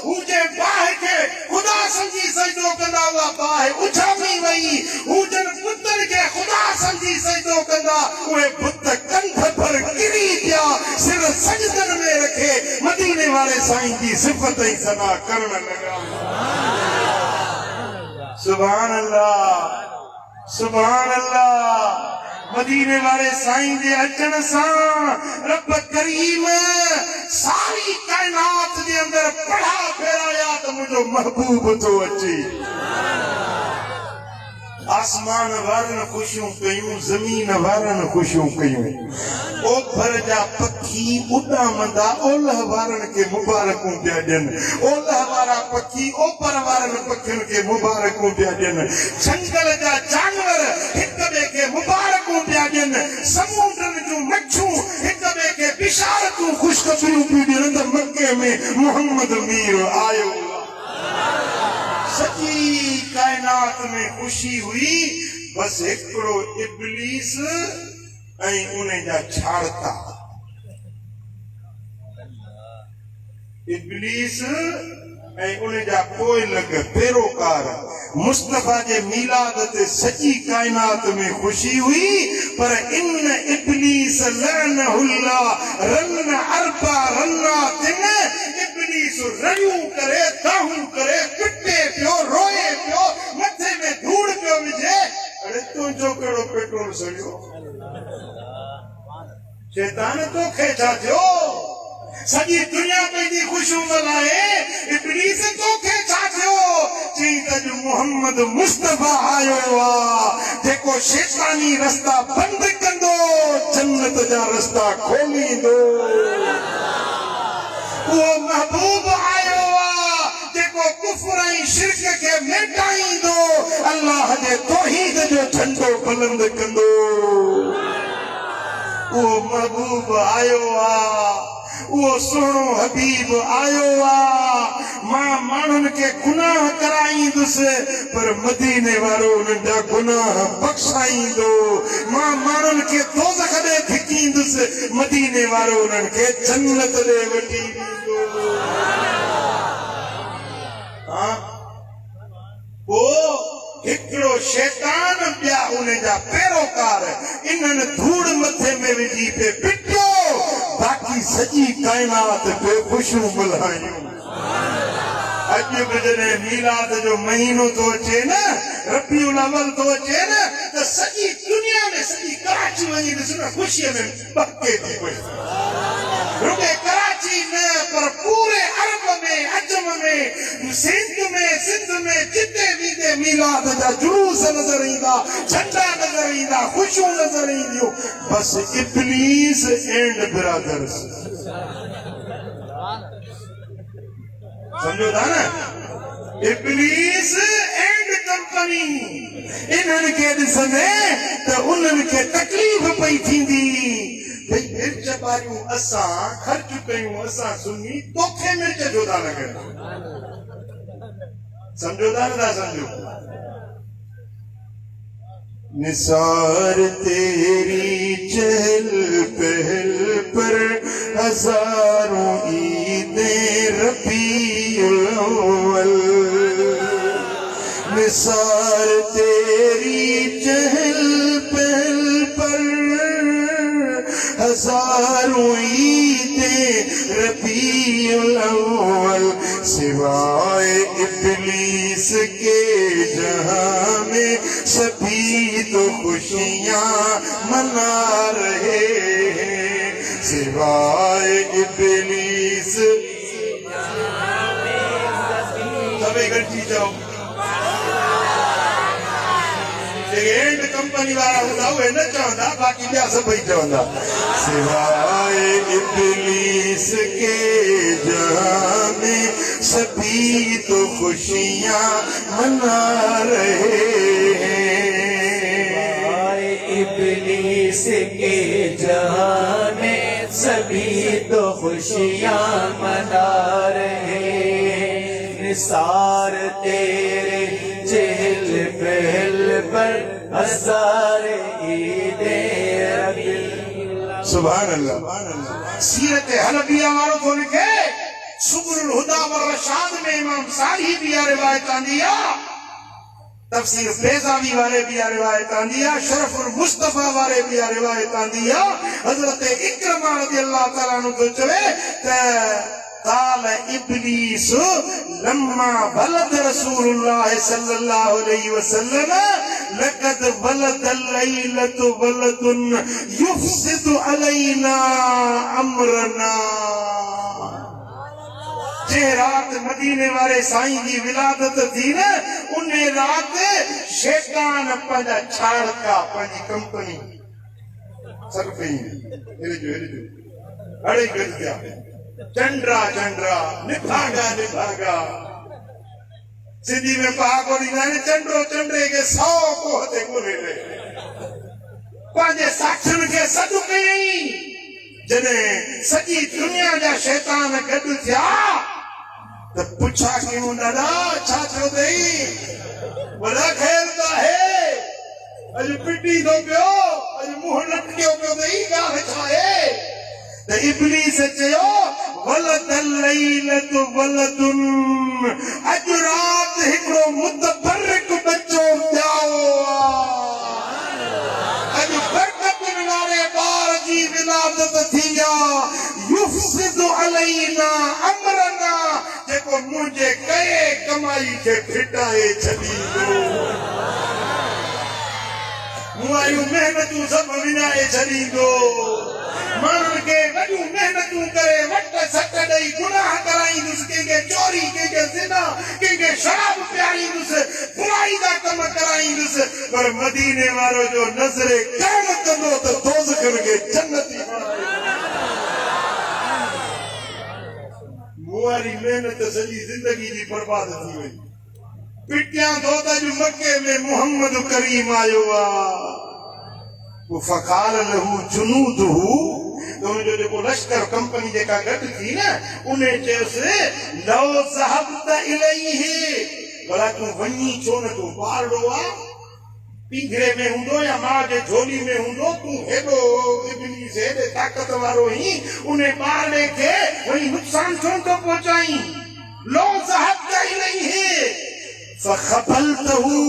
हू जे बाहि खे खुदा सम्झी सजदो कंदा हुआ बाहि उछामी वई हू जन पुतनि खे खुदा सम्झी सजदो कंदा उहे पुत कंध पर किरी पिया सिर सजदनि में रखे मदीने वाले साईं जी सिफ़त ई सना करण लॻा सुभान अल्लाह सुभान अल्लाह मदीने वाले साईं जे अचण सां रब करीम सारी कायनात जे अंदर पढ़ा फेराया त मुंहिंजो महबूब थो अचे आसमान वारन खुशियों कयूं जमीन वारन खुशियों कयूं ओभर जा पखी उड़ा मंदा ओलह वारन के मुबारकूं पिया ॾियन ओलह वारा पखी ओपर वारन पखियुनि के मुबारकूं पिया ॾियन जंगल जा जानवर हिक ॿिए खे मुबारकूं पिया ॾियन समुंडनि जूं मच्छूं हिक ॿिए खे बिशारतूं ख़ुशख़बरियूं पियूं ॾियन त मके में मोहम्मद मीर आयो सॼी कायनात में खुशी हुई बस हिकिड़ो इब्लीस ऐं उन जा छाड़ता इब्लीस ऐं उन जा पोइ लॻ पैरोकार मुस्तफा जे मीलाद ते सॼी कायनात में खुशी हुई पर इन इब्लीस लअनहुल्लाह रन अरबा रन्नातिन इब्लीस रड़ियूं करे दाहूं करे पिटे पियो रोए पियो मथे में धूड़ पियो विझे अरे तुंहिंजो कहिड़ो पेट्रोल सड़ियो शैतान तोखे छा थियो सॼी दुनिया पंहिंजी खुशियूं मल्हाए इब्लीस तोखे छा थियो चई त मोहम्मद मुस्तफा आयो आहे जेको शैतानी रस्ता बंदि कंदो जन्नत जा रस्ता खोलींदो वो महबूब आयो आहे जेको कुफ्र ऐं शिरक खे मिटाईंदो अल्लाह जे तौहीद जो झंडो बुलंद कंदो वो महबूब आयो आहे वो सोनो हबीब आयो आहे मां माण्हुनि खे गुनाह कराईंदुसि पर मदीने वारो नंढा गुनाह बख़्शाईंदो मां माण्हुनि खे दोज़ख ॾे धिकींदुसि मदीने वारो उन्हनि खे जन्नत ॾे वठी वेंदो हिकिड़ो शैतान ॿिया उन जा पैरोकार इन्हनि धूड़ मथे में विझी पे पिटियो बाक़ी सॼी कायनात पे खुशियूं मल्हायूं अॼु बि जॾहिं मीलाद जो महीनो थो अचे न रबीउल अव्वल थो अचे न त सॼी दुनिया में सॼी कराची वञी ॾिस न ख़ुशीअ में बके थी पई रुॻे कराची न पर पूरे अरब में अजम में सिंध में जिते बि मीलाद जा जुलूस नज़र ईंदा झंडा नज़र ईंदा ख़ुशियूं नज़र ईंदियूं बस इब्लीस एंड ब्रदर्स समझो था न इब्लीस एंड कंपनी इन्हनि खे ॾिसंदे त उन्हनि खे तकलीफ़ पई थींदी भई मिर्च बारियूं असां ख़र्च कयूं असां सुनी तोखे मिर्च जो था लॻे समझो था न था समझो निसार तेरी चहल पहल पर हजारों ईदें रबीउल अव्वल निसार तेरी चहल पहल पर हजारों ईदें रबीउल अव्वल सिवाय इब्लीस के जहां में सभी तो खुशियां मना रहे हैं सिवाय इब्लीस सभी गठी जाओ एंड कंपनी वारा हूंदा उहे न चवंदा बाक़ी ॿिया सभई चवंदा सिवाय इब्लीस के जहां में सभी तो खुशियां मना रहे हैं इब्लीस के जहां में सभी तो खुशियां मना रहे हैं निसार तेरे चहल पहल पर हज़ारे ईदे रबीउल सुभान अल्लाह सीरत हनफिया वालों को लिखे सुबुल हुदा व रशाद में इमाम साली भी रिवायत आंदी है तफसीर फैजावी वाले भी रिवायत आंदी है शरफुल मुस्तफा वाले भी रिवायत आंदी है हजरत इकरमा रज़ियल्लाहु तआला अन्हु तो चवे त قال इब्लीस लम्मा बलद रसूलुल्लाह सल्लल्लाहु अलैहि वसल्लम लक़द बलद लैलतु बलदुन युफसिदु अलैना अमरना जे रात मदीने वाले साईं जी विलादत थी न उन रात शैतान पंहिंजा छाड़का पंहिंजी कंपनी सर पई अड़े गॾिया चंड्रा चंड्रा निभागा निभागा सिंधी में पहाको ॾींदा आहिनि चंड्रो चंड्रे खे 100 कोह ते ॻोल्हे ले पंहिंजे साथियुनि खे सॾु कयईं जॾहिं सॼी दुनिया जा शैतान गॾु थिया त पुछा कयूं दादा छा थियो अथई वॾा ख़ैर त आहे अॼु पिटी थो पियो अॼु मुंहुं लटकियो पियो अथई ॻाल्हि छा आहे त इब्लीस चयो वलदल लैलत वलदुन अॼु राति हिकिड़ो मुतबर्रिक बच्चो ॼाओ अॼु बरकतुनि वारे ॿार जी विलादत थी आहे युफ्सिदु अलैना अमरना जेको मुंहिंजे कए कमाई खे फिटाए छॾींदो मुआयूं महिनतूं सभु विञाए छॾींदो माण्हुनि खे वॾियूं महिनतूं करे वट सट ॾेई गुनाह कराईंदुसि कंहिंखे चोरी कंहिंखे ज़िना कंहिंखे शराब पियारींदुसि बुराई जा कम कराईंदुसि पर मदीने वारो जो नज़रे कर्म कंदो त दोज़खनि खे जन्नती मुआरी महिनत सॼी ज़िंदगी जी बर्बाद थी वई पिटियां थो त अॼु मके में मोहम्मद करीम आयो आहे फकाल लहू जुनूदहू उनजो जेको लश्कर कंपनी जेका गॾु थी न उन चयोसि लौ ज़हबत इलैहि भला तूं वञी छो न तूं ॿारड़ो आहे पिंजरे में हूंदो या मां जे झोली में हूंदो तूं हेॾो इब्लीस हेॾे ताक़त वारो ई उन ॿारड़े खे वञी नुक़सान छो थो पहुचाईं लौ ज़हबत इलैहि फखबलतहू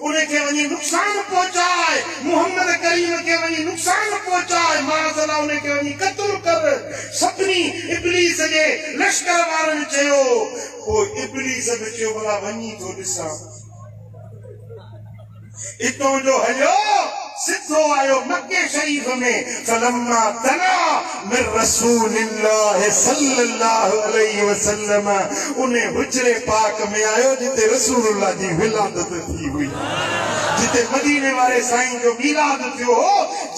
उनखे वञी नुक़सान पहुचाए मोहम्मद करीम खे वञी नुक़सान पहुचाए माज़अल्लाह उनखे वञी क़त्ल कर सभिनी इब्लीस जे लश्कर वारनि चयो पोइ इब्लीस बि चयो भला वञी थो ॾिसां इतो जो हलियो सिद्धो आयो मक्के शरीफ में फलम्मा तना मिर रसूलिल्लाह सल्लल्लाहु अलैहि वसल्लम उन्हें हुजरे पाक में आयो जिते रसूलुल्लाह जी विलादत थी हुई जिते मदीने वाले साईं जो मिलाद थियो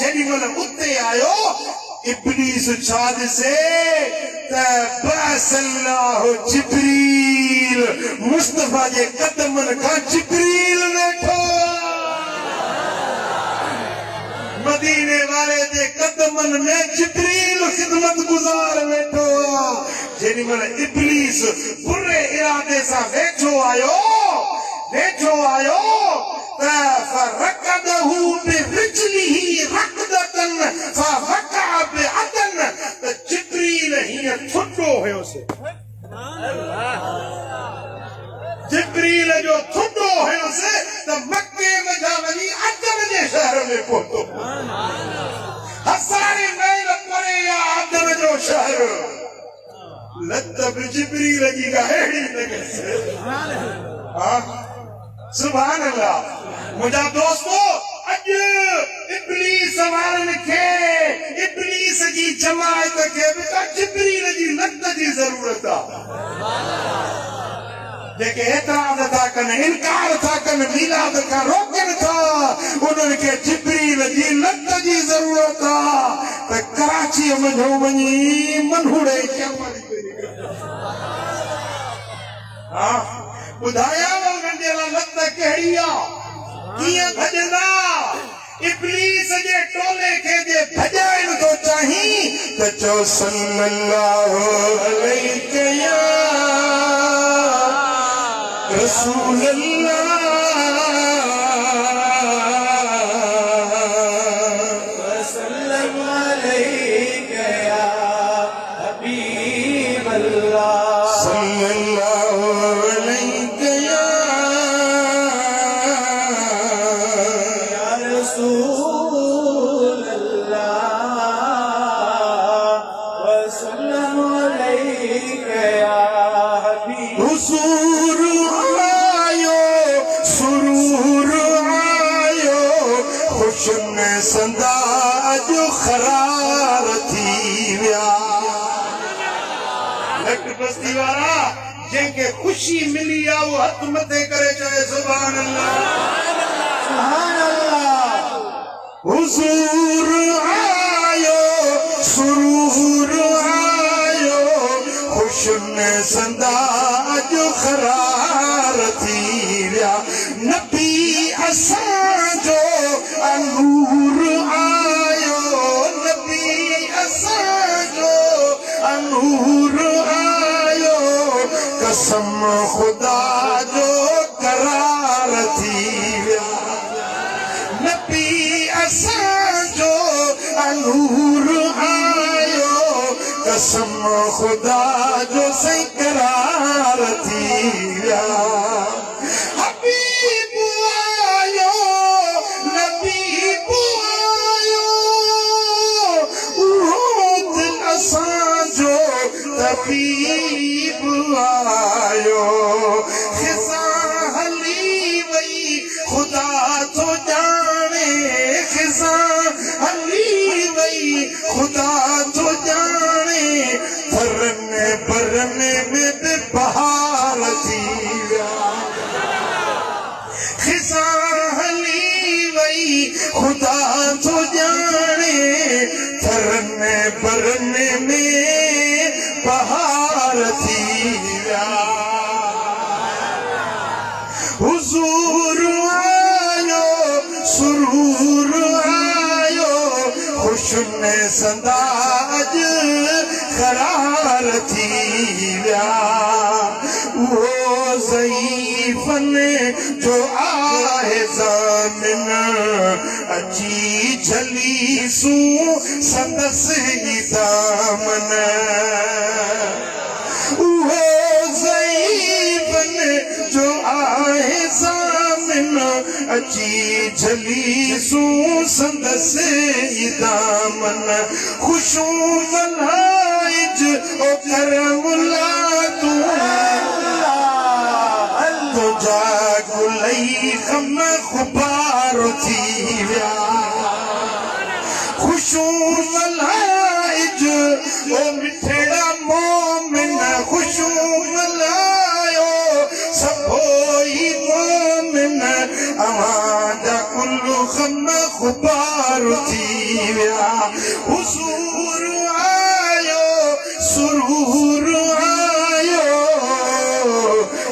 जेॾी महिल उते आयो इब्लीस छा ॾिसे त बअसल्लाहु जिब्रील मुस्तफा जे कदमनि खां जिब्रील वेठो मदीने वाले जे कदमनि में जिब्रील खिदमत गुज़ार वेठो जेॾी महिल इब्लीस बुरे इरादे सां वेठो आयो त फरकदहू बिरिजलिही रकदतन फवक़अ बिअदन त जिब्रील हीअं थुॾो हुयोसि जिब्रील जो थुॾो हुयोसि त मके में वञी अदन जे शहर में पहुतो हज़ारे मील परे या अदन जो शहर लत बि जिब्रील जी अहिड़ी लॻे सुभान अल्लाह मुंहिंजा दोस्तो अॼु इब्लीस वारनि खे इब्लीस जी जमायत खे बि त जिब्रील जी लत जी ज़रूरत आहे जेके एतराज़ था कनि इनकार था कनि मिलाद खां रोकनि था उन्हनि खे जिब्रील जी लत जी ज़रूरत आहे त कराची में वञी मनहूड़े ॿुधायांव गंढेला लत कहिड़ी आहे कीअं भॼंदा इब्लीस जे टोले खे जे भॼाइण थो चाहीं त चओ सल्लल्लाहु अलैहि या रसूल अल्लाह वसल्लम अलैका या हबीब अल्लाह सल्लल्लाहु अलैहि या रसूल अल्लाह वसल्लम अलैका या हबीब हुजूर खुशन संदा जो खरार थी विया लट बस्ती वारा खुशी मिली आहे वो हथ मथे करे चए सुभान अल्लाह सुभान अल्लाह हुजूर आयो सुरूर आयो खुशन संदाज खरार थी विया नबी असांजो अनूर आयो नबी असांजो अनूर आयो कसम खुदा जो करार थी विया नबी असांजो अनूर आयो कसम खुदा जो सही करार थी विया हबीब आयो नबीब आयो उहो दिल असांजो तबीब आयो खिसा हली वई खुदा तो जाने खिसा हली वई खुदा तो जाने फरने बरने में भी बहार थी विया खिसा हली वई खुदा तो जाने फरने बरने में बहार थी विया हुजूर आयो सुरूर आयो खुशन संदाज करार थी विया वो ज़ईफ़न जो आहे ज़ामिन अची झली सू संदसि ई दामन वो ज़ईफ़न जो आहे ज़ामिन अची झली सू संदसि ई दामन खुशू मल्हाइज ओ करमुला तू तुझा गुलई खम खुबार थी विया खुशू मल्हाइज ओ मिठड़ा मोमिन खुशू मल्हायो सभोई मोमिन अवांजा कुल्लू खम खुबार थी विया हुजूर आयो सुरूर आयो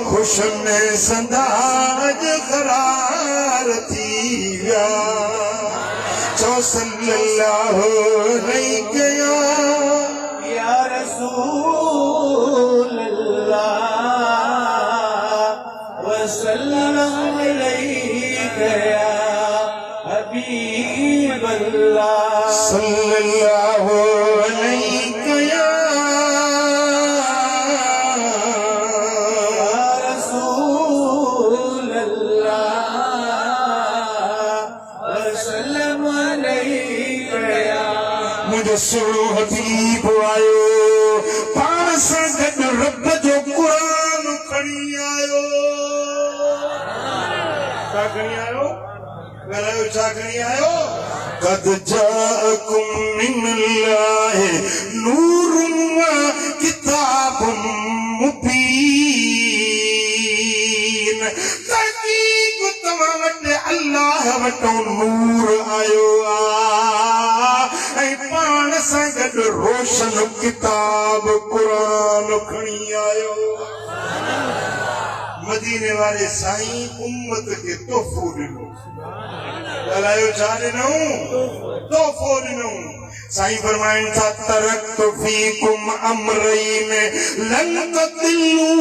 खुशन संदाज करार थी विया चो सल्लल्लाहु अलैहि या रसूल अल्लाह वसल्लम अलैका या हबीब अल्लाह सल्लल्लाहु अलैहि या रसूल अल्लाह वसल्लम अलैका या मुझे सुनो हबीब आयो पाण सां गॾु रब जो क़ुरान खणी आयो छा खणी आयो ॻाल्हायो छा खणी आयो قد جاءكم من الله نور وكتاب مبين تحقीक़ तव्हां वटि अल्लाह वटों नूर आयो ऐं पाण सां गॾु रोशन किताब क़ुरान खणी आयो मदीने वारे साईं उम्मत खे तोहफ़ो ॾिनो ॻाल्हायो छा ॾिनऊं तोहफ़ो ॾिनऊं साईं फरमाइनि था तरक्तु फीकुम अमरैन लन तदिल्लू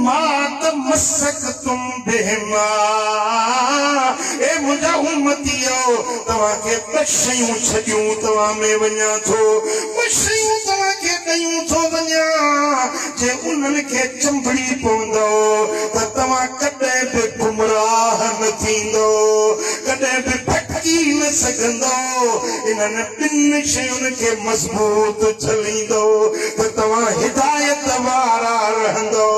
मा तमस्सकतुम बिहिमा ए मुंहिंजा उम्मतियो तव्हांखे ॿ शयूं छॾियूं तव्हां में वञा थो ॿ शयूं तव्हांखे ॾियूं थो वञा जे उन्हनि खे चंबड़ी पवंदो त तव्हां कॾहिं बि गुमराह न थींदो कॾहिं बि भटकी न सघंदो इन्हनि ॿिनि शयुनि खे मज़बूत झलींदो त तव्हां हिदायत वारा रहंदो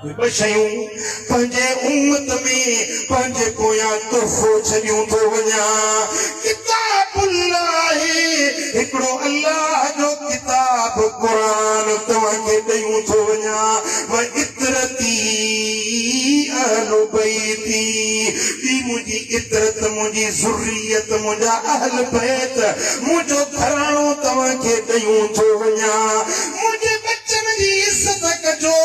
ॿ शयूं पंहिंजे उम्मत में पंहिंजे पोयां तोहफ़ो छॾियूं थो वञा किताबुल्लाह हिकिड़ो अल्लाह जो किताब क़ुरान तव्हांखे ॾियूं ॾयूं थो वञा व इतरती अहल बैती ॿी मुंहिंजी इतरत मुंहिंजी ज़ुर्रियत मुंहिंजा अहल बैत मुंहिंजो घराणो तव्हांखे ॾयूं थो वञा मुंहिंजे बच्चनि जी इज़त कजो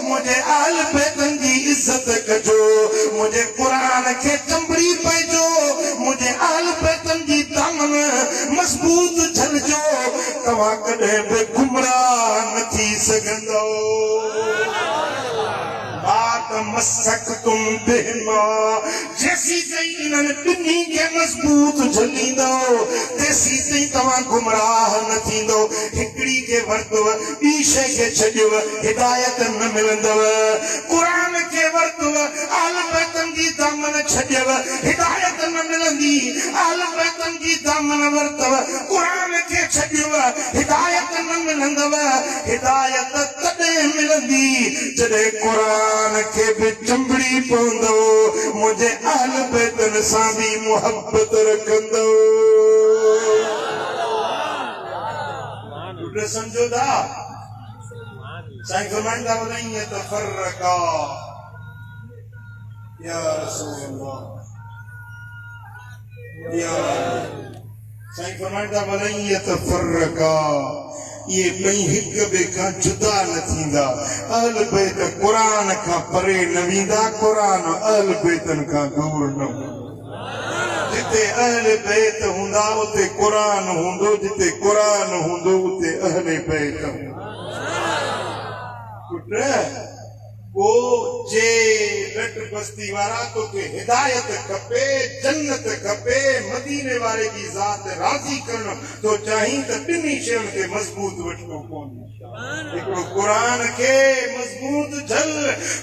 मुंहिंजे अहल बैतनि जी इज़त कजो मुंहिंजे क़ुरान खे चंबड़ी पइजो मुंहिंजे अहल बैतनि जी दामन मज़बूत झलजो तव्हां कॾहिं बि गुमराह न थी सघंदो जेसी ताईं इन्हनि ॿिन्ही खे मज़बूत झलींदो तेसी ताईं तव्हां गुमराह न थींदो हिकिड़ी खे वरितव ॿी शइ खे छॾियव हिदायत न मिलंदव क़ुरान खे वरितव अहल बैतनि जी दामन छॾियव हिदायत न मिलंदी अहल बैतनि जी दामन वरितव क़ुरान खे छॾियव हिदायत न मिलंदव हिदायत तॾहिं मिलंदी जॾहिं क़ुरान खे बि चंबड़ी पवंदो मुंहिंजे अहल बैतनि सां बि मुहबत रखंदो सम्झो था साईं फरमाइनि था वलई यतफर्रका या रसूल अल्लाह या साईं फरमाइनि था वलई यतफर्रका ये ॿई हिक ॿिए खां जुदा न थींदा अहल बैत क़ुरान खां परे न वेंदा क़ुरान अहल बैतनि खां दूर न जिते अहल बैत हूंदा उते क़ुरान हूंदो जिते क़ुरान हूंदो उते अहल बैत पुट वो जे रट बस्ती वारा तोखे हिदायत खपे जन्नत खपे मदीने वारे जी ज़ात राज़ी करणु तो चाहीं त ॿिन्ही शयुनि खे मज़बूत वठिणो पवंदो हिकिड़ो क़ुरान खे मज़बूत झल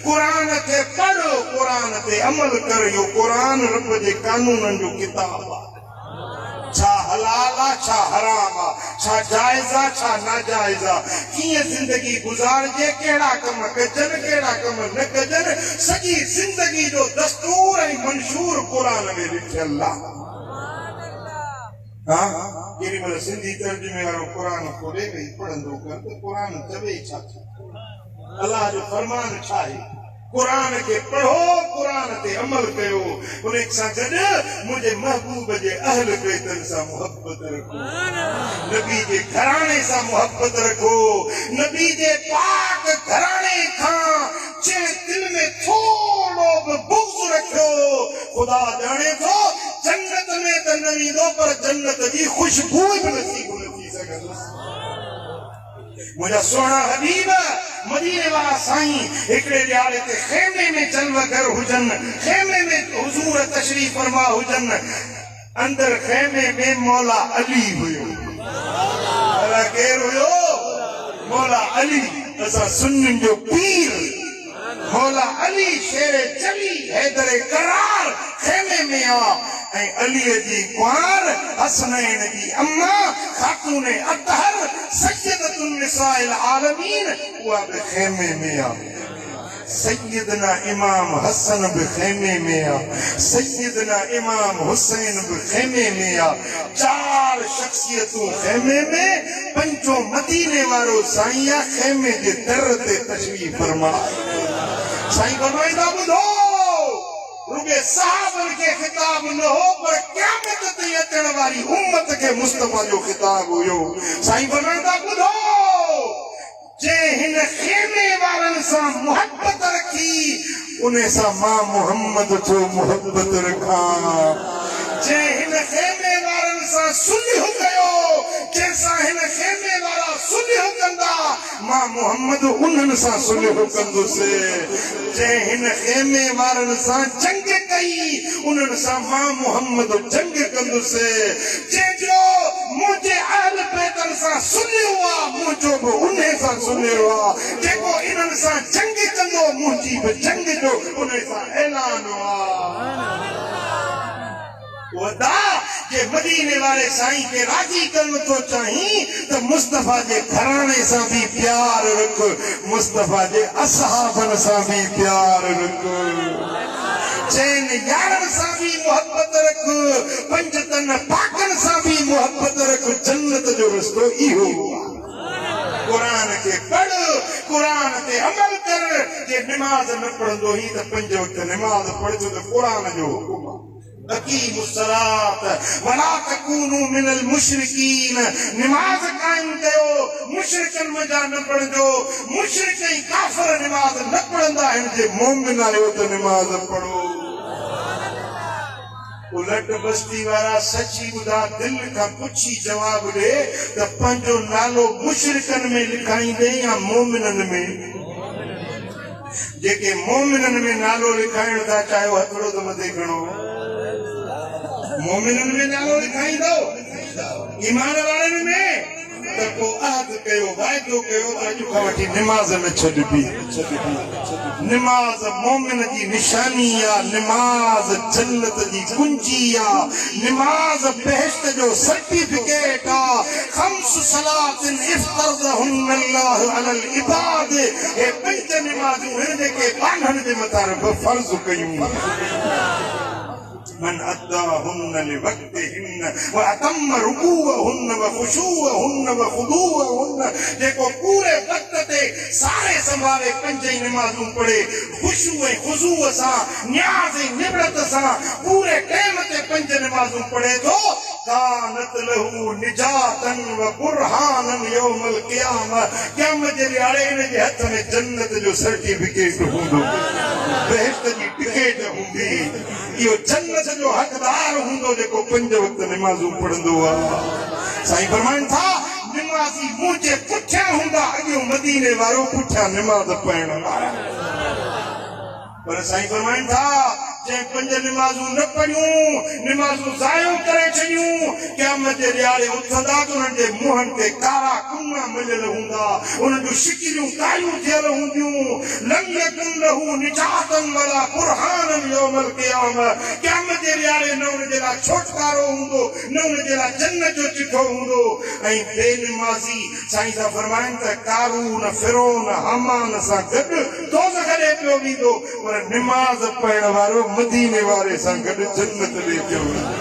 क़ुरान खे पढ़ क़ुरान ते अमल कर इहो क़ुरान रब जे कानूननि जो किताब आहे छा हलाल आहे छा हराम आहे छा जाइज़ आहे छा नाजाइज़ आहे कीअं ज़िंदगी गुज़ारजे कहिड़ा कम कजनि कहिड़ा कम न कजनि सॼी ज़िंदगी जो दस्तूर ऐं मंशूर क़ुरान में लिखियल आहे हाँ केॾी महिल सिंधी तर्जुमे वारो क़ुरान खोले वेही पढ़ंदो कर त क़ुरान चवे छा अलाह जो फरमान छा आहे क़ुरान खे पढ़ो क़ुरान ते अमल कयो उन सां गॾु मुंहिंजे महबूब जे अहल बैतनि सां मुहबत रखो नबी जे घराणे सां मुहबत रखो नबी जे पाक घराणे खां जे दिल में थोड़ो बि बुग़्ज़ रखियो ख़ुदा ॼाणे थो जन्नत में त न वेंदो पर जन्नत जी ख़ुशबू बि नसीब न थी सघंदुसि मुंहिंजा सुहिणा हबीब मदीने वाला साईं हिकिड़े ॾियारे ते खेमे में जलवगर हुजनि खेमे में हुज़ूर तशरीफ़ फरमा हुजनि अंदर खेमे में मौला अली हुयो अला केरु हुयो मौला अली असां सुन्नियुनि जो पीर मौला अली शेर चली हैदर करार खेमे में आ ऐं अलीअ जी कुंवार हसनैन जी अम्मा खातून अतहर सय्यदतुन निसाइल आलमीन उहा बि खेमे में आ सैयदना इमाम हसन बि खेमे में आ सैयदना इमाम हुसैन बि खेमे में आ चार शख्सियतूं खेमे में पंजो मदीने वारो साईं आ खेमे जे दर ते तशरीफ़ फरमा साईं फरमाईंदा ॿुधो रुगे साहबनि खे खिताब न हो पर क़यामत ते अचण वारी उम्मत खे मुस्तफा जो खिताब हुयो साईं फरमाईंदा ॿुधो जे हिन खेमे वारनि सां मुहबत रखी उन सां मां मोहम्मद जो मुहबत रखां जे हिन खेमे वारनि सां सुलह कयो जंहिंसां हिन खेमे वारा सुलह कंदा मां मोहम्मद उन्हनि सां सुलह कंदुसि जे हिन खेमे वारनि सां जंग कई उन्हनि सां मां मोहम्मद जंग कंदुसि जंहिंजो मुंहिंजे अहल बैतनि सां सुलह आहे मुंहिंजो बि उन सां सुलह आहे जेको इन्हनि सां जंग कंदो मुंहिंजी बि जंग जो उन सां ऐलान आहे वदा जे मदीने वाले साईं के राजी करण तो चाहीं तो मुस्तफा जे घराने सां भी प्यार रख मुस्तफा जे असहाबन सां भी प्यार रख चैन यारन सां भी मोहब्बत रख पंजतन पाकन सां भी मोहब्बत रख जन्नत जो रस्तो इहो कुरान के पढ़, कुरान ते अमल कर। जे नमाज न पढ़ंदो ही त 5 वक्त नमाज पढ़जो त कुरान जो हुकुम आहे। अकीमुस्सलात वला तकूनु मिनल मुशरिकीन, नमाज कायम कयो, मुशरिकन मजा न पढ़जो। मुशरिक ऐं काफ़िर नमाज न पढ़ंदा आहिनि। जे मोमिन आहियो त नमाज पढ़ो। उलट बस्ती वारा सची ॿुधा दिल खां पुछी जवाब ॾे त पंहिंजो नालो मुशरिकनि में लिखाईंदे या मोमिननि में? जेके मोमिननि में नालो लिखाइण था चाहियो हथड़ो त मथे खणो। मोमिननि में नालो लिखाईंदो, ईमान वारनि में त पोइ अहद कयो, वाइदो कयो त अॼु खां वठी निमाज़ न छॾबी। निमाज़ मोमिन जी निशानी आहे, निमाज़ जन्नत जी कुंजी आहे, निमाज़ बहिश्त जो सर्टिफिकेट आहे। खम्स सलातिन इफ्तरज़हुन्न अल्लाहु अलल इबाद, हे 5 निमाज़ूं आहिनि जेके बांधण जे मथां रब फर्ज़ कयूं। मन अद्दाहुन्न लिवक्तिहिन्न व अतम्म रुकूअहुन्न व खुशूअहुन्न व खुदूअहुन्न, जेको पूरे वक्त ते सारे संभाले 5 नमाज़ूं पढ़े, खुशू ऐं खुज़ूअ सां, न्याज़ ऐं निबड़त सां पूरे टाइम ते 5 नमाज़ूं पढ़े थो, कानत लहू निजातन व बुरहानन यौमल क़ियामह, क़यामत जे ॾियारे इन जे हथ में जन्नत जो सर्टिफिकेट हूंदो, बहिश्त जी टिकट हूंदी। इहो जन्नत जो हक़दार हूंदो जेको 5 वक्त नमाज़ूं पढ़ंदो आहे। साईं फरमाइनि था निमाज़ी मुंहिंजे पुठियां हूंदा, अॻियो मदीने वारो पुठियां निमाज़ पढ़ण वारा। पर साईं फरमाइनि था जंहिं 5 निमाज़ूं न पढ़ियूं, निमाज़ूं ज़ायो करे छॾियूं, क़यामत जे ॾियारे उथंदा त उन्हनि जे मुंहनि ते कारा कुंगा मिलियल हूंदा, उन्हनि जूं शिकिलियूं कारियूं थियल हूंदियूं। लम यकुन लहू निजातन वला बुरहानन यौमल क़ियामह, क़यामत जे ॾियारे न उन जे लाइ छोटकारो हूंदो, न उन जे लाइ जन्नत जो चिठो हूंदो। ऐं बेनिमाज़ी साईं सां फरमाइनि त कारून फिरौन हामान सां गॾु दोज़ख ॾे पियो वेंदो, पर निमाज़ पढ़ण वारो मदीने वारे सां गॾु जन्नत ॾे पियो वेंदो।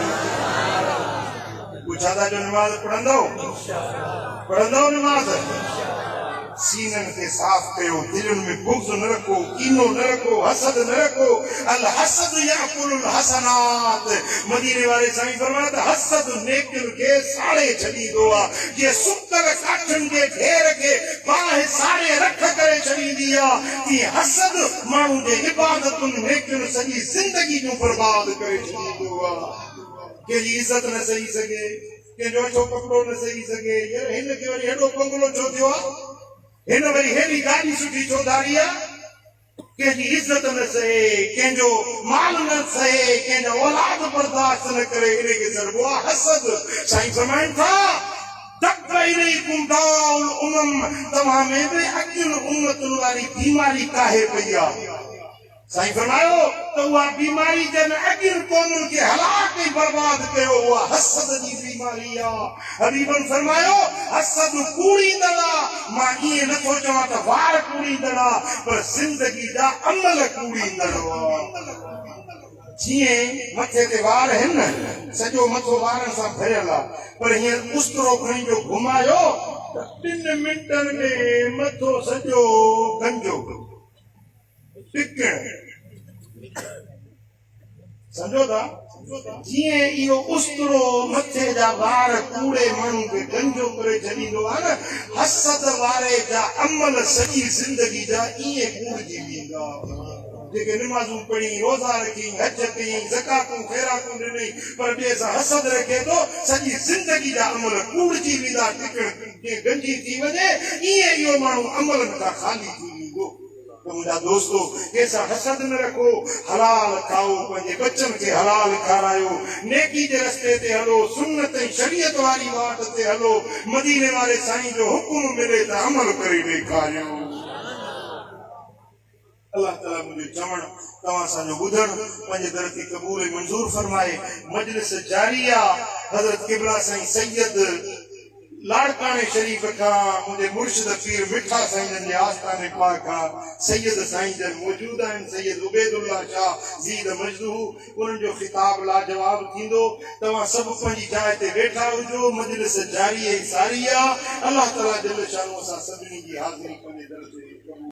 पुछा था जो निमाज़ पढ़ंदो निमाज़? सीननि खे साफ़ कयो, दिलनि में बुग़्ज़ न रखो, कीनो न रखो, हसद न रखो। अल हसद याकुलुल हसनात, मदीने वारे साईं फरमाया त हसद नेकियुनि खे साड़े छॾींदो आहे। जे सुकल काठनि जे ढेर खे बाहि साड़े रख करे छॾींदी आहे, तीअं हसद माण्हू जे इबादतुनि नेकियुनि सॼी ज़िंदगी जूं बर्बाद करे छॾींदो आहे। कंहिंजी इज़त न सही सघे, कंहिंजो अछो कपिड़ो न सही सघे, हिन खे वरी हेॾो बंगलो छो थियो आहे, हिन वरी हेॾी गाॾी सुठी छो धारी आहे, कंहिंजी इज़त न सहे, कंहिंजो माल न सहे, कंहिंजो औलाद बर्दाश्त न करे, इनखे चइबो आहे हसद। साईं फरमाइनि था दक इलैकुम दाउल उमम, तव्हां में बि अॻियुनि उम्मतुनि वारी बीमारी काहे पई आहे। साईं फरमायो त उहा बीमारी जन अॻियुनि क़ौमुनि खे हलाक ऐं बर्बाद कयो, उहा हसद जी बीमारी आहे। हबीबन फरमायो हसद कूड़ींदड़ आहे, मां ईअं नथो चवां त वार कूड़ींदड़ आहे, पर ज़िंदगी जा अमल कूड़ींदड़ आहे। जीअं मथे ते वार आहिनि न, सॼो मथो वारनि सां भरियल आहे, पर हींअर उस्तरो खणी जो घुमायो त 2 मिंटनि में मथो सॼो गंजो टिकण, समझो था। जीअं इहो उस्तरो मथे जा वार कूड़े माण्हू खे गंजो करे छॾींदो आहे न, हसद वारे जा अमल सॼी ज़िंदगी जा ईअं कूड़जी वेंदा। जेके निमाज़ूं पढ़ी, रोज़ा रखी, हज कई, ज़कातूं ख़ैरातूं ॾिनई, पर ॿिए सां हसद रखे थो, सॼी ज़िंदगी जा अमल कूड़जी वेंदा। टिकण जीअं गंजी थी वञे, ईअं इहो माण्हू अमलनि खां ख़ाली थी वेंदो। मुंहिंजा दोस्तो, कंहिंसां हसद न रखो, हलाल खाओ, पंहिंजे बचनि खे हलाल खारायो, नेकी जे रस्ते ते हलो, सुन्नत ऐं शरीयत वारी वाट ते हलो, मदीने वारे साईं जो हुकुम मिले त अमल करे ॾेखारियो। अल्लाह ताला मुंहिंजो चवण, तव्हां असांजो ॿुधण पंहिंजे दर ते क़बूल ऐं मंज़ूर फरमाए। मजलिस जारी आहे। हज़रत क़िबला साईं सैयद लाड़काने शरीफ का मुझे मुर्शिद पीर मिठा साईं जे आस्थाने पाक सैयद साईं जन मौजूद आहिनि सैयद उबैदुल्ला शाह ज़ीद मजदूह उन्हनि जो खिताब लाजवाब थींदो तव्हां सभु पंहिंजी जाइ ते वेठा हुजो मजलिस जारी ऐं सारी आहे अलाह ताला जल शानो सां सभिनी जी हाज़िरी पंहिंजे दर ते